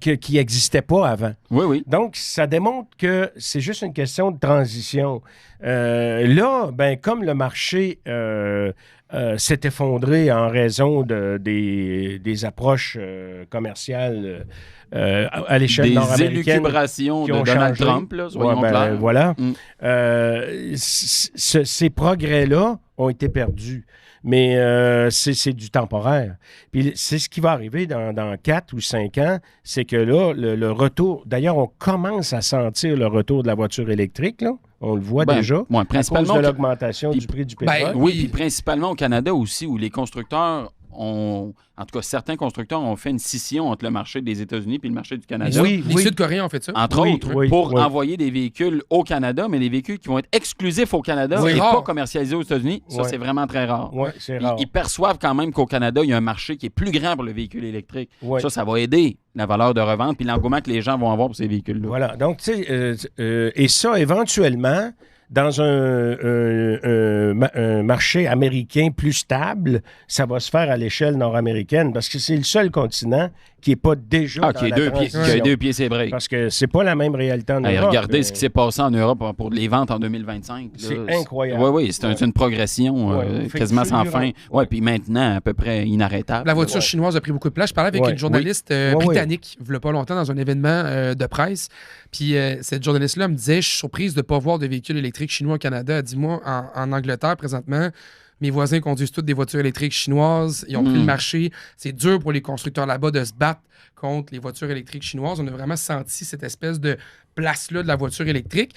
qui n'existait pas avant. Oui. Donc, ça démontre que c'est juste une question de transition. Là, comme le marché s'est effondré en raison des approches commerciales à l'échelle nord-américaine. Des élucubrations de Donald Trump, là, soyons clairs. Voilà. Ces progrès-là ont été perdus. Mais c'est du temporaire. Puis c'est ce qui va arriver dans 4 ou 5 ans, c'est que là, le retour... D'ailleurs, on commence à sentir le retour de la voiture électrique, là. On le voit déjà, principalement à cause de l'augmentation du prix du pétrole. Oui, puis principalement au Canada aussi, où les constructeurs ont... En tout cas, certains constructeurs ont fait une scission entre le marché des États-Unis et le marché du Canada. Les Sud-Coréens ont fait ça. Entre autres, pour envoyer des véhicules au Canada, mais des véhicules qui vont être exclusifs au Canada et pas commercialisés aux États-Unis. Ça, c'est vraiment très rare. Oui, c'est rare. Ils perçoivent quand même qu'au Canada, il y a un marché qui est plus grand pour le véhicule électrique. Ouais. Ça va aider la valeur de revente puis l'engouement que les gens vont avoir pour ces véhicules-là. Voilà. Donc, tu sais, et ça, éventuellement... Dans un marché américain plus stable, ça va se faire à l'échelle nord-américaine parce que c'est le seul continent qui n'est pas déjà dans la transition. Qui a 2 pieds, c'est vrai. Parce que c'est pas la même réalité en Europe. Regardez ce qui s'est passé en Europe pour les ventes en 2025. C'est incroyable. Oui, c'est une progression quasiment sans fin. Oui, puis maintenant, à peu près inarrêtable. La voiture chinoise a pris beaucoup de place. Je parlais avec une journaliste britannique, il n'y a pas longtemps, dans un événement de presse. Puis cette journaliste-là me disait, je suis surprise de ne pas voir de véhicules électriques chinois au Canada. Elle dit, moi, en Angleterre, présentement, mes voisins conduisent toutes des voitures électriques chinoises. Ils ont pris le marché. C'est dur pour les constructeurs là-bas de se battre contre les voitures électriques chinoises. On a vraiment senti cette espèce de place-là de la voiture électrique.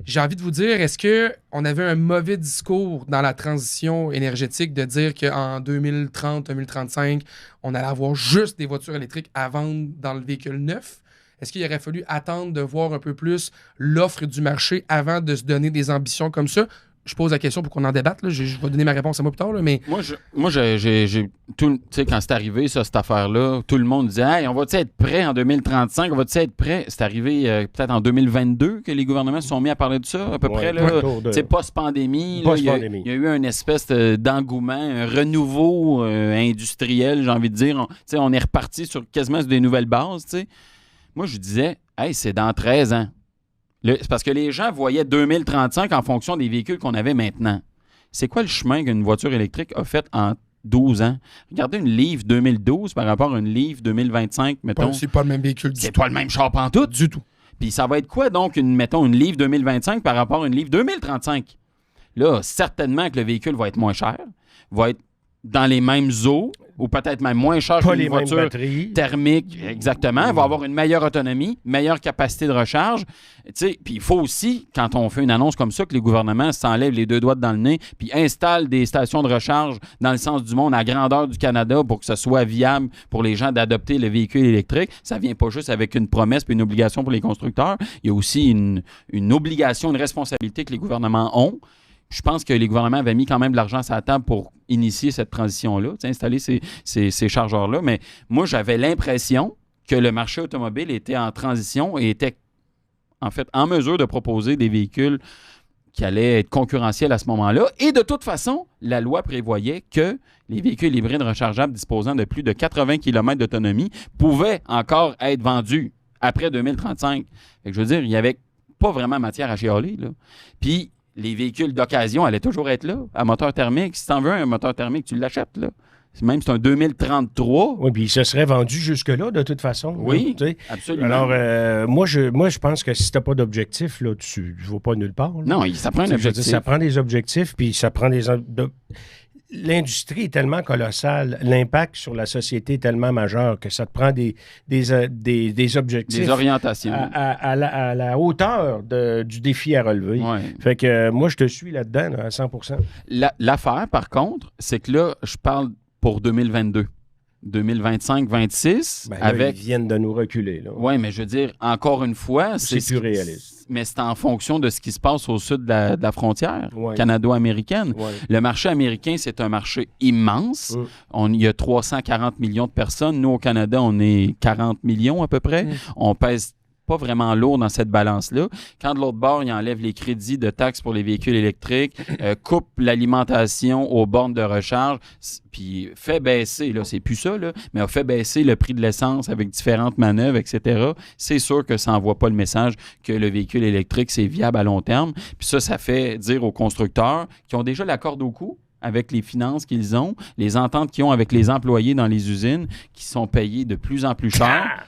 J'ai envie de vous dire, est-ce qu'on avait un mauvais discours dans la transition énergétique de dire qu'en 2030, 2035, on allait avoir juste des voitures électriques à vendre dans le véhicule neuf? Est-ce qu'il aurait fallu attendre de voir un peu plus l'offre du marché avant de se donner des ambitions comme ça? Je pose la question pour qu'on en débatte. Là. Je vais donner ma réponse à moi plus tard. Là, mais... Moi, j'ai tu sais, quand c'est arrivé, cette affaire-là, tout le monde disait « Hey, on va-tu être prêt en 2035? On va-tu être prêt? » C'est arrivé peut-être en 2022 que les gouvernements se sont mis à parler de ça, à peu près. Post-pandémie. Il y a eu une espèce d'engouement, un renouveau industriel, j'ai envie de dire. On est reparti quasiment sur des nouvelles bases. T'sais. Moi, je disais « Hey, c'est dans 13 ans. » C'est parce que les gens voyaient 2035 en fonction des véhicules qu'on avait maintenant. C'est quoi le chemin qu'une voiture électrique a fait en 12 ans? Regardez une Leaf 2012 par rapport à une Leaf 2025, mettons. C'est pas le même véhicule du tout. C'est pas le même char pantoute. Du tout. Puis ça va être quoi donc, une Leaf 2025 par rapport à une Leaf 2035? Là, certainement que le véhicule va être moins cher, va être dans les mêmes eaux, ou peut-être même moins cher qu'une voiture thermique. Exactement. Elle va avoir une meilleure autonomie, meilleure capacité de recharge. Puis il faut aussi, quand on fait une annonce comme ça, que les gouvernements s'enlèvent les 2 doigts dans le nez puis installent des stations de recharge dans le sens du monde à grandeur du Canada pour que ce soit viable pour les gens d'adopter le véhicule électrique. Ça ne vient pas juste avec une promesse puis une obligation pour les constructeurs. Il y a aussi une obligation, une responsabilité que les gouvernements ont. je pense que les gouvernements avaient mis quand même de l'argent sur la table pour initier cette transition-là, installer ces chargeurs-là. Mais moi, j'avais l'impression que le marché automobile était en transition et était en fait en mesure de proposer des véhicules qui allaient être concurrentiels à ce moment-là. Et de toute façon, la loi prévoyait que les véhicules hybrides rechargeables disposant de plus de 80 km d'autonomie pouvaient encore être vendus après 2035. Fait que je veux dire, il n'y avait pas vraiment matière à chialer, là. Puis, les véhicules d'occasion allaient toujours être là, à moteur thermique. Si tu en veux un moteur thermique, tu l'achètes, là. Même c'est un 2033. Oui, puis il se serait vendu jusque-là, de toute façon. Oui, là, absolument. Alors, moi, je pense que si tu n'as pas d'objectif, là, tu ne vas pas nulle part. Là. Non, ça prend un objectif. Ça prend des objectifs, puis ça prend des... L'industrie est tellement colossale, l'impact sur la société est tellement majeur que ça te prend des objectifs. Des orientations. À la hauteur du défi à relever. Ouais. Fait que moi, je te suis là-dedans là, à 100%. L'affaire, par contre, c'est que là, je parle pour 2022. 2025-26, avec... Ils viennent de nous reculer. Oui, mais je veux dire, encore une fois... C'est plus réaliste. Mais c'est en fonction de ce qui se passe au sud de la frontière canado-américaine. Ouais. Le marché américain, c'est un marché immense. Il y a 340 millions de personnes. Nous, au Canada, on est 40 millions à peu près. On pèse pas vraiment lourd dans cette balance-là. Quand de l'autre bord, il enlève les crédits de taxes pour les véhicules électriques, coupe l'alimentation aux bornes de recharge, puis fait baisser, là, c'est plus ça, là, mais a fait baisser le prix de l'essence avec différentes manœuvres, etc., c'est sûr que ça n'envoie pas le message que le véhicule électrique, c'est viable à long terme. Puis ça fait dire aux constructeurs qui ont déjà la corde au cou avec les finances qu'ils ont, les ententes qu'ils ont avec les employés dans les usines qui sont payés de plus en plus cher.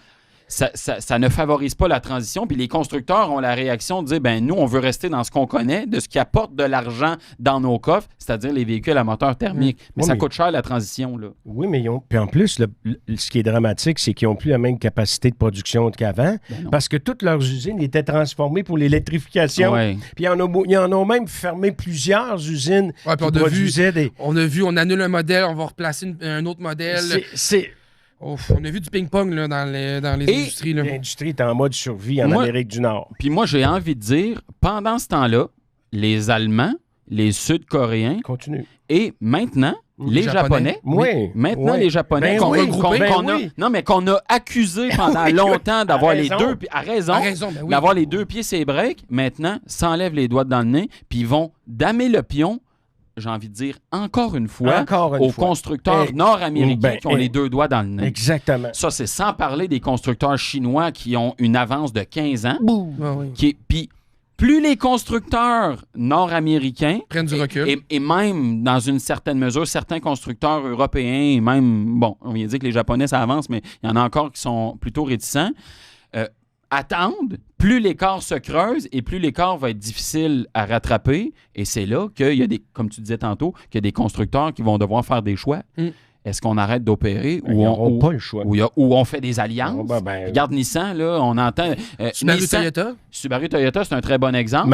Ça ne favorise pas la transition. Puis les constructeurs ont la réaction de dire, ben nous, on veut rester dans ce qu'on connaît, de ce qui apporte de l'argent dans nos coffres, c'est-à-dire les véhicules à moteur thermique. Mais ça coûte cher, la transition, là. Oui, mais puis en plus, ce qui est dramatique, c'est qu'ils n'ont plus la même capacité de production qu'avant, parce que toutes leurs usines étaient transformées pour l'électrification. Ouais. Puis ils en ont même fermé plusieurs usines qui produisaient des... On annule un modèle, on va replacer un autre modèle. On a vu du ping-pong là, dans les industries. Là. L'industrie est en mode survie en Amérique du Nord. Puis moi, j'ai envie de dire, pendant ce temps-là, les Allemands, les Sud-Coréens et maintenant, les Japonais. Les Japonais qu'on a accusés pendant longtemps d'avoir les deux pieds. À raison. D'avoir les deux pieds ses breaks. Maintenant, s'enlèvent les doigts dans le nez, puis ils vont damer le pion. J'ai envie de dire, encore une fois, aux constructeurs nord-américains qui ont les deux doigts dans le nez. Exactement. Ça, c'est sans parler des constructeurs chinois qui ont une avance de 15 ans. Puis, plus les constructeurs nord-américains prennent du recul. Et même, dans une certaine mesure, certains constructeurs européens, et même, bon, on vient de dire que les Japonais, ça avance, mais il y en a encore qui sont plutôt réticents, attendent, plus l'écart se creuse et plus l'écart va être difficile à rattraper. Et c'est là qu'il y a des, comme tu disais tantôt, qu'il y a des constructeurs qui vont devoir faire des choix. Est-ce qu'on arrête d'opérer ou on pas le choix. Ou on fait des alliances? Regarde Nissan, là, on entend... Toyota. Subaru-Toyota, c'est un très bon exemple.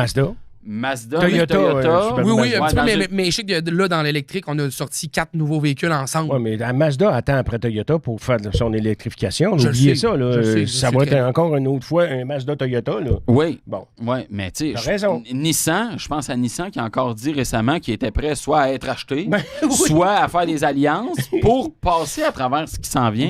Mazda, Toyota. Oui, un petit peu, mais je sais que là, dans l'électrique, on a sorti 4 nouveaux véhicules ensemble. Oui, mais Mazda attend après Toyota pour faire son électrification. Oubliez ça, là. Ça va être encore une autre fois un Mazda-Toyota, là. Oui. Bon. Oui, mais tu sais, Nissan, je pense à Nissan qui a encore dit récemment qu'il était prêt soit à être acheté, soit à faire des alliances pour passer à travers ce qui s'en vient.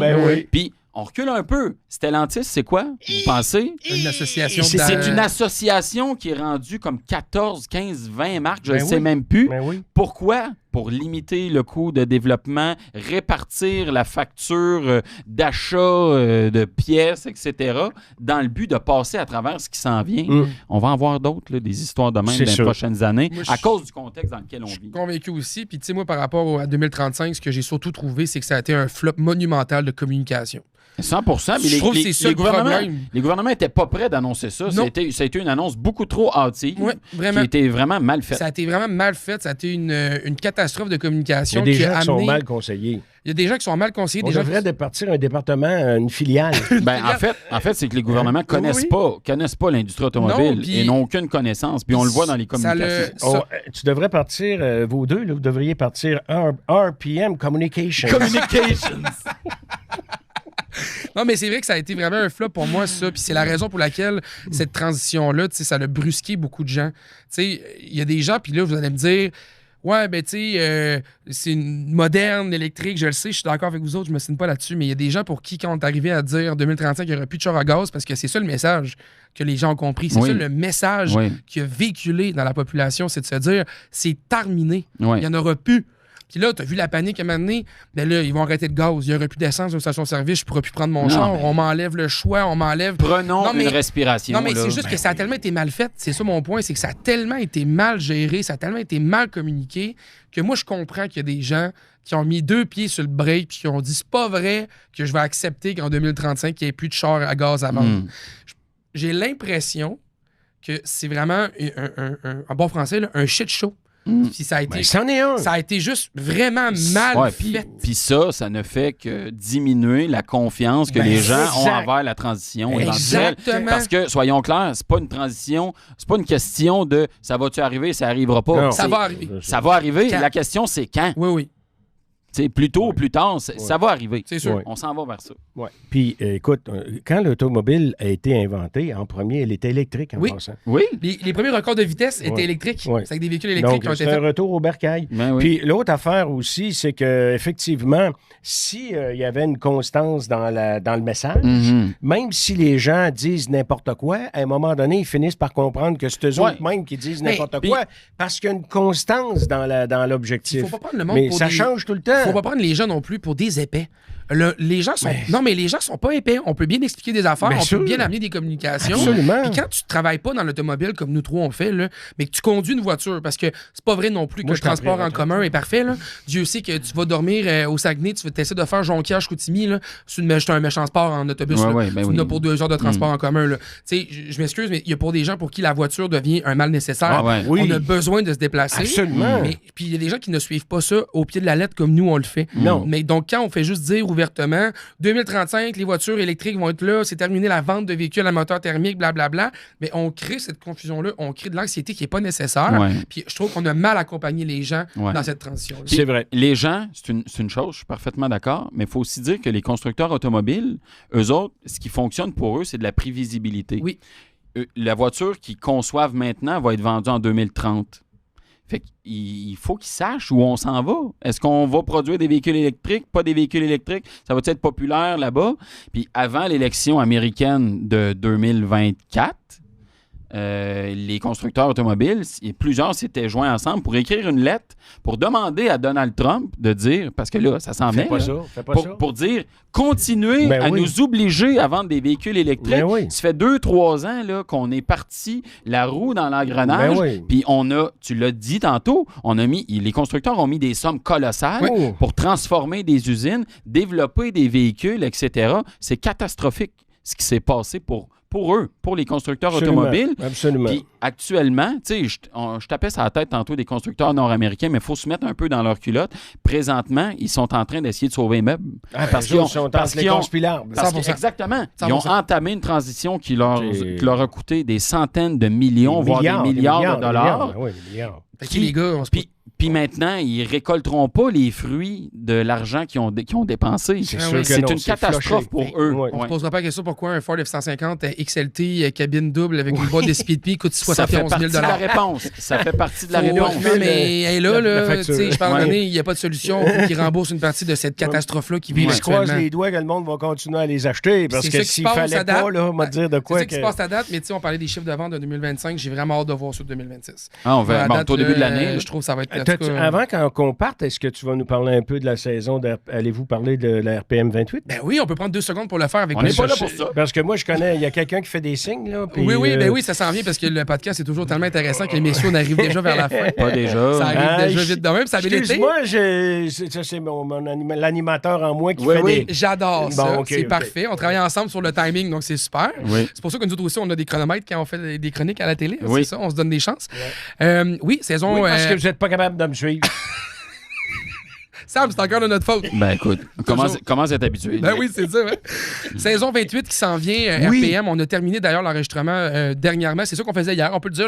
Puis, on recule un peu. Stellantis, c'est quoi, vous pensez? Une association. C'est une association qui est rendue comme 14, 15, 20 marques, je ne sais même plus. Pourquoi? Pour limiter le coût de développement, répartir la facture d'achat de pièces, etc., dans le but de passer à travers ce qui s'en vient. On va en voir d'autres, là, des histoires de même dans les prochaines années, à cause du contexte dans lequel on vit. Je suis convaincu aussi. Puis, tu sais, moi, par rapport à 2035, ce que j'ai surtout trouvé, c'est que ça a été un flop monumental de communication. 100%, mais les gouvernements n'étaient pas prêts d'annoncer ça. Ça a été une annonce beaucoup trop hâtive, qui a été vraiment mal faite. Ça a été vraiment mal fait. Ça a été une catastrophe de communication. Il y a des gens qui sont mal conseillés. Il y a des gens qui sont mal conseillés. On devrait départir un département, une filiale. En fait, c'est que les gouvernements connaissent pas l'industrie automobile et n'ont aucune connaissance. Puis on le voit dans les communications. Tu devrais partir, vous deux, là, vous devriez partir RPM Communications. Non, mais c'est vrai que ça a été vraiment un flop pour moi, ça. Puis c'est la raison pour laquelle cette transition-là, ça a brusqué beaucoup de gens. Il y a des gens, puis là, vous allez me dire, ouais, ben, tu sais, c'est une moderne, électrique, je le sais, je suis d'accord avec vous autres, je me signe pas là-dessus, mais il y a des gens pour qui, quand on est arrivé à dire en 2035 qu'il n'y aurait plus de char à gaz, parce que c'est ça le message que les gens ont compris. C'est ça le message qui a véhiculé dans la population, c'est de se dire, c'est terminé. Il n'y en aura plus. Puis là, tu as vu la panique à un moment donné, ben là, ils vont arrêter de gaz, il n'y aura plus d'essence dans une station-service, je ne pourrai plus prendre mon char, on m'enlève le choix, on m'enlève... Prenons une respiration. Non, mais c'est juste que ça a tellement été mal fait, c'est ça mon point, c'est que ça a tellement été mal géré, ça a tellement été mal communiqué, que moi, je comprends qu'il y a des gens qui ont mis 2 pieds sur le break puis qui ont dit, c'est pas vrai que je vais accepter qu'en 2035, il n'y ait plus de char à gaz à vendre. J'ai l'impression que c'est vraiment, en bon français, là, un shit show. Puis ça a été, c'en est un. Ça a été juste vraiment mal fait. Puis ça ne fait que diminuer la confiance que les gens ont envers la transition éventuelle. Parce que, soyons clairs, c'est pas une transition, c'est pas une question de « ça va-tu arriver, ça arrivera pas ». Non. Ça va arriver. Ça va arriver. Quand? La question, c'est quand. Oui. T'sais, plus tôt ou plus tard, ça va arriver. C'est sûr. On s'en va vers ça. Ouais. Puis, écoute, quand l'automobile a été inventée, en premier, elle était électrique en passant. Oui. Les premiers records de vitesse étaient électriques. C'est avec des véhicules électriques Donc, qui ont été c'est faits. un retour au bercail. Puis, l'autre affaire aussi, c'est qu'effectivement, si il y avait une constance dans le message, même si les gens disent n'importe quoi, à un moment donné, ils finissent par comprendre que c'est eux autres mêmes qui disent n'importe quoi, parce qu'il y a une constance dans l'objectif. Il faut pas prendre le monde mais pour ça change tout le temps. Faut pas prendre les gens non plus pour des épais. Les gens sont... Non, mais les gens sont pas épais. On peut bien expliquer des affaires, peut bien amener des communications. Absolument. Puis quand tu travailles pas dans l'automobile comme nous trois on fait, là, mais que tu conduis une voiture, parce que c'est pas vrai non plus que le transport en commun est parfait. Là. Dieu sait que tu vas dormir au Saguenay, tu vas essayer de faire Jonquière-Chicoutimi, là, c'est un méchant sport en autobus. Tu n'as pour 2 heures de transport en commun. Tu sais, je m'excuse, mais il y a pour des gens pour qui la voiture devient un mal nécessaire. On a besoin de se déplacer. Absolument. Puis il y a des gens qui ne suivent pas ça au pied de la lettre comme nous on le fait. Non. Mais donc quand on fait juste dire ouvertement 2035, les voitures électriques vont être là, c'est terminé la vente de véhicules à moteur thermique, blablabla. Mais on crée cette confusion-là, on crée de l'anxiété qui n'est pas nécessaire. Puis je trouve qu'on a mal accompagné les gens dans cette transition-là. C'est vrai. Les gens, c'est une chose, je suis parfaitement d'accord, mais il faut aussi dire que les constructeurs automobiles, eux autres, ce qui fonctionne pour eux, c'est de la prévisibilité. Oui. La voiture qu'ils conçoivent maintenant va être vendue en 2030. Fait qu'il faut qu'ils sachent où on s'en va. Est-ce qu'on va produire des véhicules électriques, pas des véhicules électriques? Ça va être populaire là-bas? Puis avant l'élection américaine de 2024, les constructeurs automobiles, plusieurs s'étaient joints ensemble pour écrire une lettre pour demander à Donald Trump de dire, parce que là, ça s'en vient, pour dire, continuez à nous obliger à vendre des véhicules électriques. Ça fait 2-3 ans là, qu'on est parti la roue dans l'engrenage, puis on a, tu l'as dit tantôt, les constructeurs ont mis des sommes colossales pour transformer des usines, développer des véhicules, etc. C'est catastrophique ce qui s'est passé pour eux, pour les constructeurs automobiles. Absolument. Puis actuellement, tu sais, je tapais sur la tête tantôt des constructeurs nord-américains, mais il faut se mettre un peu dans leur culotte. Présentement, ils sont en train d'essayer de sauver les meubles. Parce qu'ils ont... Exactement. 100%. Ils ont entamé une transition qui leur a coûté des centaines de millions, voire des milliards de dollars. Les gars, Puis maintenant, ils ne récolteront pas les fruits de l'argent qu'ils ont dépensé. C'est une catastrophe pour eux. On ne se posera pas la question pourquoi un Ford F-150 XLT cabine double avec une boîte de speed coûte 71 000 $. Ça fait partie de la réponse. Ça fait partie de la réponse. Mais là, je parle d'année, il n'y a pas de solution pour qu'ils remboursent une partie de cette catastrophe-là qui vit actuellement. Je croise les doigts que le monde va continuer à les acheter parce que s'il fallait pas, là, on va dire de quoi. C'est ça qui se passe à date, mais on parlait des chiffres de vente de 2025. J'ai vraiment hâte de voir sur 2026. On va au début de l'année. Je trouve que ça va être... Avant qu'on parte, est-ce que tu vas nous parler un peu de la saison? Allez-vous parler de la RPM 28? Ben oui, on peut prendre 2 secondes pour le faire avec On n'est pas là pour ça. Parce que moi, je connais, il y a quelqu'un qui fait des signes. Là, puis, oui, ça s'en vient parce que le podcast est toujours tellement intéressant que les messieurs, on arrive déjà vers la fin. Pas déjà. Ça arrive déjà vite de même. Ça Excuse-moi, c'est l'animateur en moi qui fait des... J'adore ça. C'est parfait. On travaille ensemble sur le timing, donc c'est super. C'est pour ça que nous autres aussi, on a des chronomètres quand on fait des chroniques à la télé. C'est ça, on se donne des chances. Saison... parce que vous n'êtes pas capable de me suivre. Sam, c'est encore de notre faute. Ben écoute, commence à être habitué. Ben oui, c'est ça. Hein? Saison 28 qui s'en vient, RPM. On a terminé d'ailleurs l'enregistrement dernièrement. C'est ça qu'on faisait hier. On peut le dire,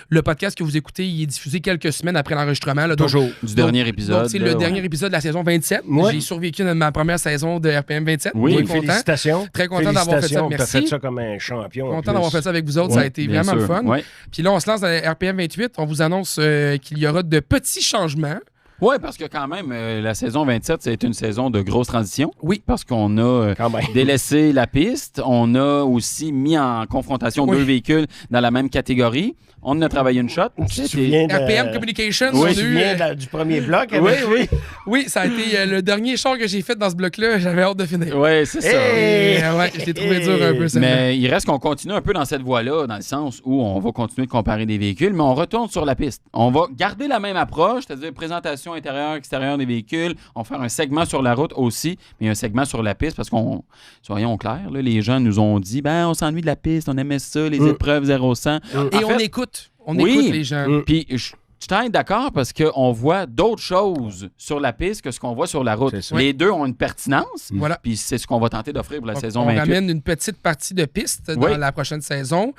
le podcast que vous écoutez, il est diffusé quelques semaines après l'enregistrement. Là, Toujours. Du dernier épisode. Donc, c'est le dernier épisode de la saison 27. Ouais. J'ai survécu à ma première saison de RPM 27. Oui, Très content. Félicitations. Très content d'avoir fait ça. T'as Merci. fait ça comme un champion. Content d'avoir fait ça avec vous autres. Ça a été bien vraiment le sûr. fun. Ouais. Puis là, on se lance dans la RPM 28. On vous annonce qu'il y aura de petits changements. Oui, parce que quand même, la saison 27, c'est une saison de grosse transition. Oui. Parce qu'on a Quand même. délaissé la piste. On a aussi mis en confrontation deux véhicules dans la même catégorie. On en a travaillé une shot. Tu te souviens de... RPM Communications. Oui, on a tu te eu, souviens du premier bloc? Oui, avec- oui. oui, ça a été le dernier char que j'ai fait dans ce bloc-là. J'avais hâte de finir. Oui, c'est ça. Hey! Ouais, je l'ai trouvé dur un peu, ça. Mais il reste qu'on continue un peu dans cette voie-là, dans le sens où on va continuer de comparer des véhicules, mais on retourne sur la piste. On va garder la même approche, c'est-à-dire présentation intérieure, extérieure des véhicules. On va faire un segment sur la route aussi, mais un segment sur la piste parce qu'on, soyons clairs, là, les gens nous ont dit, on s'ennuie de la piste, on aimait ça, les épreuves 0-100. Et En on fait, écoute. On oui. écoute les gens. Puis je suis d'accord parce qu'on voit d'autres choses sur la piste que ce qu'on voit sur la route. C'est ça. Les deux ont une pertinence, Voilà. puis c'est ce qu'on va tenter d'offrir pour la Donc, saison on 28. ramène une petite partie de piste dans Oui. la prochaine saison.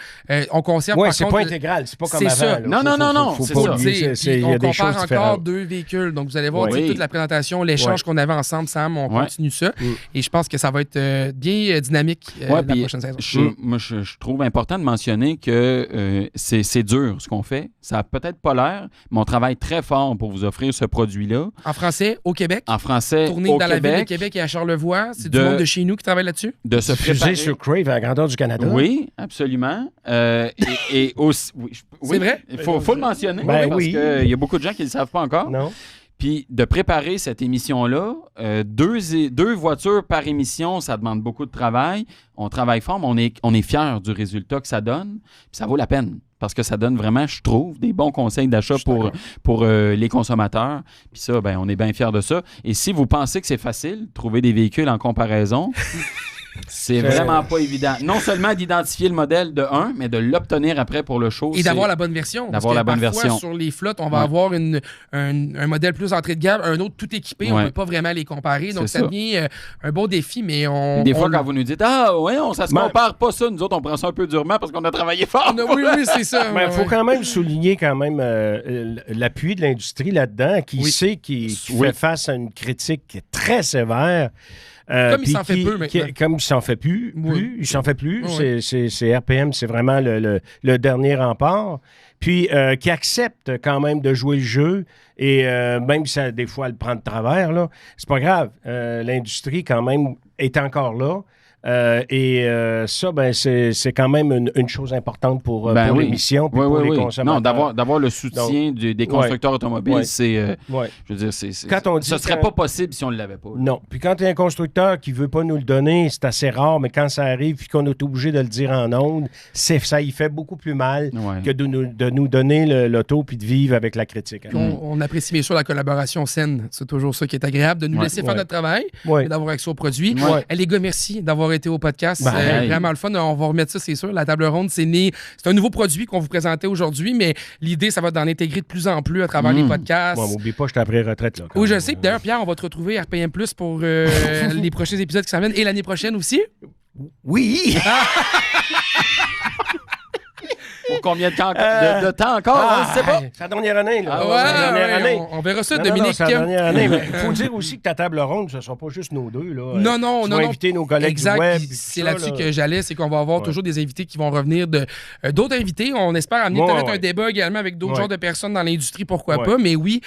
On conserve Oui, par c'est contre... pas intégral. C'est pas comme C'est avant. ça. là. Non, c'est pas ça. oublier, Puis il y on a des choses compare encore différentes. deux véhicules. Donc, vous allez voir Oui. toute la présentation, l'échange Ouais. qu'on avait ensemble, Sam, on Ouais. continue ça. Et je pense que ça va être bien dynamique Ouais, la puis prochaine saison. Moi, je trouve important de mentionner que c'est dur ce qu'on fait. Ça n'a peut-être pas l'air, mais on travaille très fort pour vous offrir ce produit-là. En français, au Québec. En français, Tourné au dans la ville de Québec, Québec et à Charlevoix. C'est De- du monde de chez nous qui travaille là-dessus. de se Diffusé préparer. sur Crave à la grandeur du Canada. Oui, absolument. Et aussi, oui, C'est vrai? Il faut le mentionner Ben parce oui. qu'il y a beaucoup de gens qui ne le savent pas encore. Non? Puis de préparer cette émission-là, deux voitures par émission, ça demande beaucoup de travail. On travaille fort, mais on est fiers du résultat que ça donne. Puis ça vaut la peine parce que ça donne vraiment, je trouve, des bons conseils d'achat pour les consommateurs. Puis ça, ben, on est bien fiers de ça. Et si vous pensez que c'est facile, trouver des véhicules en comparaison... C'est vraiment pas évident. Non seulement d'identifier le modèle de un, mais de l'obtenir après pour le show. Et d'avoir la bonne version. D'avoir la bonne parfois, version. sur les flottes, on va avoir un modèle plus entrée de gamme, un autre tout équipé. On ne peut pas vraiment les comparer. Donc, C'est ça ça. devient un beau défi, mais on... Des fois, on- quand vous nous dites « Ah, ouais, ça se Ben- compare pas ça. » Nous autres, on prend ça un peu durement parce qu'on a travaillé fort. Oui, c'est ça. Mais il ouais, faut ouais. quand même souligner l'appui de l'industrie là-dedans qui Oui. sait qu'il Oui. fait face à une critique très sévère. Comme il puis s'en fait peu maintenant. Comme il s'en fait plus. Oui. Il s'en fait plus. Oui. C'est RPM, c'est vraiment le dernier rempart. Puis qui accepte quand même de jouer le jeu. Et même si ça, des fois, elle prend de travers, là, c'est pas grave. L'industrie, quand même, est encore là. Ça, ben, c'est quand même une chose importante pour Ben oui. l'émission puis Oui, pour oui, les oui. consommateurs. Non, d'avoir le soutien des constructeurs automobiles, Ouais. c'est... Ouais. je veux dire, Quand on dit ce serait que- pas possible si on ne l'avait pas. là. Non. Puis quand il y a un constructeur qui ne veut pas nous le donner, c'est assez rare, mais quand ça arrive puis qu'on est obligé de le dire en ondes, ça y fait beaucoup plus mal Ouais. que de nous donner l'auto puis de vivre avec la critique. Puis on apprécie bien sûr la collaboration saine. C'est toujours ça qui est agréable, de nous Ouais. laisser faire notre travail Ouais. et d'avoir accès aux produits. Ouais. Les gars, merci d'avoir été au podcast. Ben, hey. Vraiment le fun. On va remettre ça, c'est sûr. La table ronde, c'est né. C'est un nouveau produit qu'on vous présentait aujourd'hui, mais l'idée, ça va d'en intégrer de plus en plus à travers les podcasts. Bon, m'oublie pas, je t'ai après retraite. Là, quand Oui, je même. sais. Puis d'ailleurs, Pierre, on va te retrouver RPM Plus pour les prochains épisodes qui s'en viennent et l'année prochaine aussi. Oui! Pour combien de temps encore? On ne sait pas. C'est la dernière année. Là. Ah C'est la dernière année. on verra ça, Non, Dominique. c'est la dernière année. Mais il faut dire aussi que ta table ronde, ce ne sera pas juste nos deux. Là. Non. Tu vas inviter nos collègues exact. du web. Puis puis tout c'est ça, là-dessus là. que j'allais, c'est qu'on va avoir toujours des invités qui vont revenir d'autres invités. On espère amener Ouais, peut-être ouais. un débat également avec d'autres Ouais. genres de personnes dans l'industrie, pourquoi Ouais. pas. Mais oui,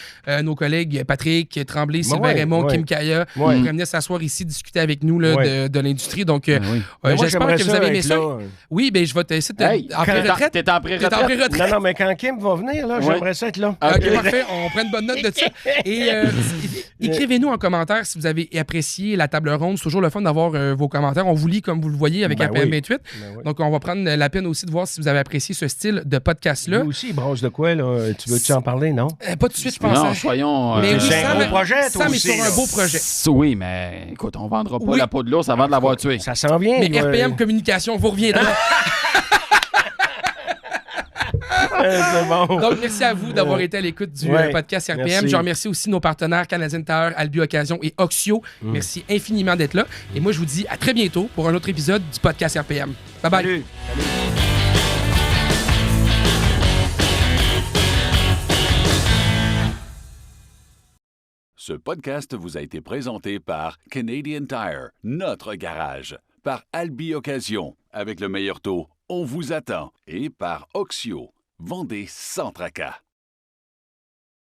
nos collègues Patrick, Tremblay, Sylvain ouais, Raymond, ouais. Kim Kaya, Ouais. pourraient venir s'asseoir ici, discuter avec nous là, Ouais. de l'industrie. Donc, Ben oui. Mais moi, j'espère j'aimerais que vous avez aimé être ça. là. Oui, bien, je vais t'essayer de... Hey, en pré-retraite. t'es en T'es en pré-retraite. pré-retraite. Non, mais quand Kim va venir, là, Ouais. j'aimerais ça être là. OK, parfait. On prend une bonne note de ça. Et écrivez-nous en commentaire si vous avez apprécié la table ronde. C'est toujours le fun d'avoir vos commentaires. On vous lit comme vous le voyez avec Ben APM oui. 28. Ben oui. Donc, on va prendre la peine aussi de voir si vous avez apprécié ce style de podcast-là. Lui aussi, il brosse de quoi, là? Tu veux-tu en parler, non? Pas tout de suite, je pense. Non, hein. soyons... Mais oui, c'est un Sam, gros projet, toi Sam est aussi, sur un là. beau projet. Oui, mais écoute, on vendra pas Oui. la peau de l'ours avant de l'avoir tué. Ça s'en vient. Mais là. RPM Communication, vous reviendrez. C'est bon. Donc, merci à vous d'avoir été à l'écoute du podcast RPM. Merci. Je remercie aussi nos partenaires Canadian Tire, Albi Occasion et Oxio. Merci infiniment d'être là. Et moi, je vous dis à très bientôt pour un autre épisode du podcast RPM. Bye-bye. Salut. Ce podcast vous a été présenté par Canadian Tire, notre garage, par Albi Occasion, avec le meilleur taux, on vous attend, et par Oxio, vendez sans tracas.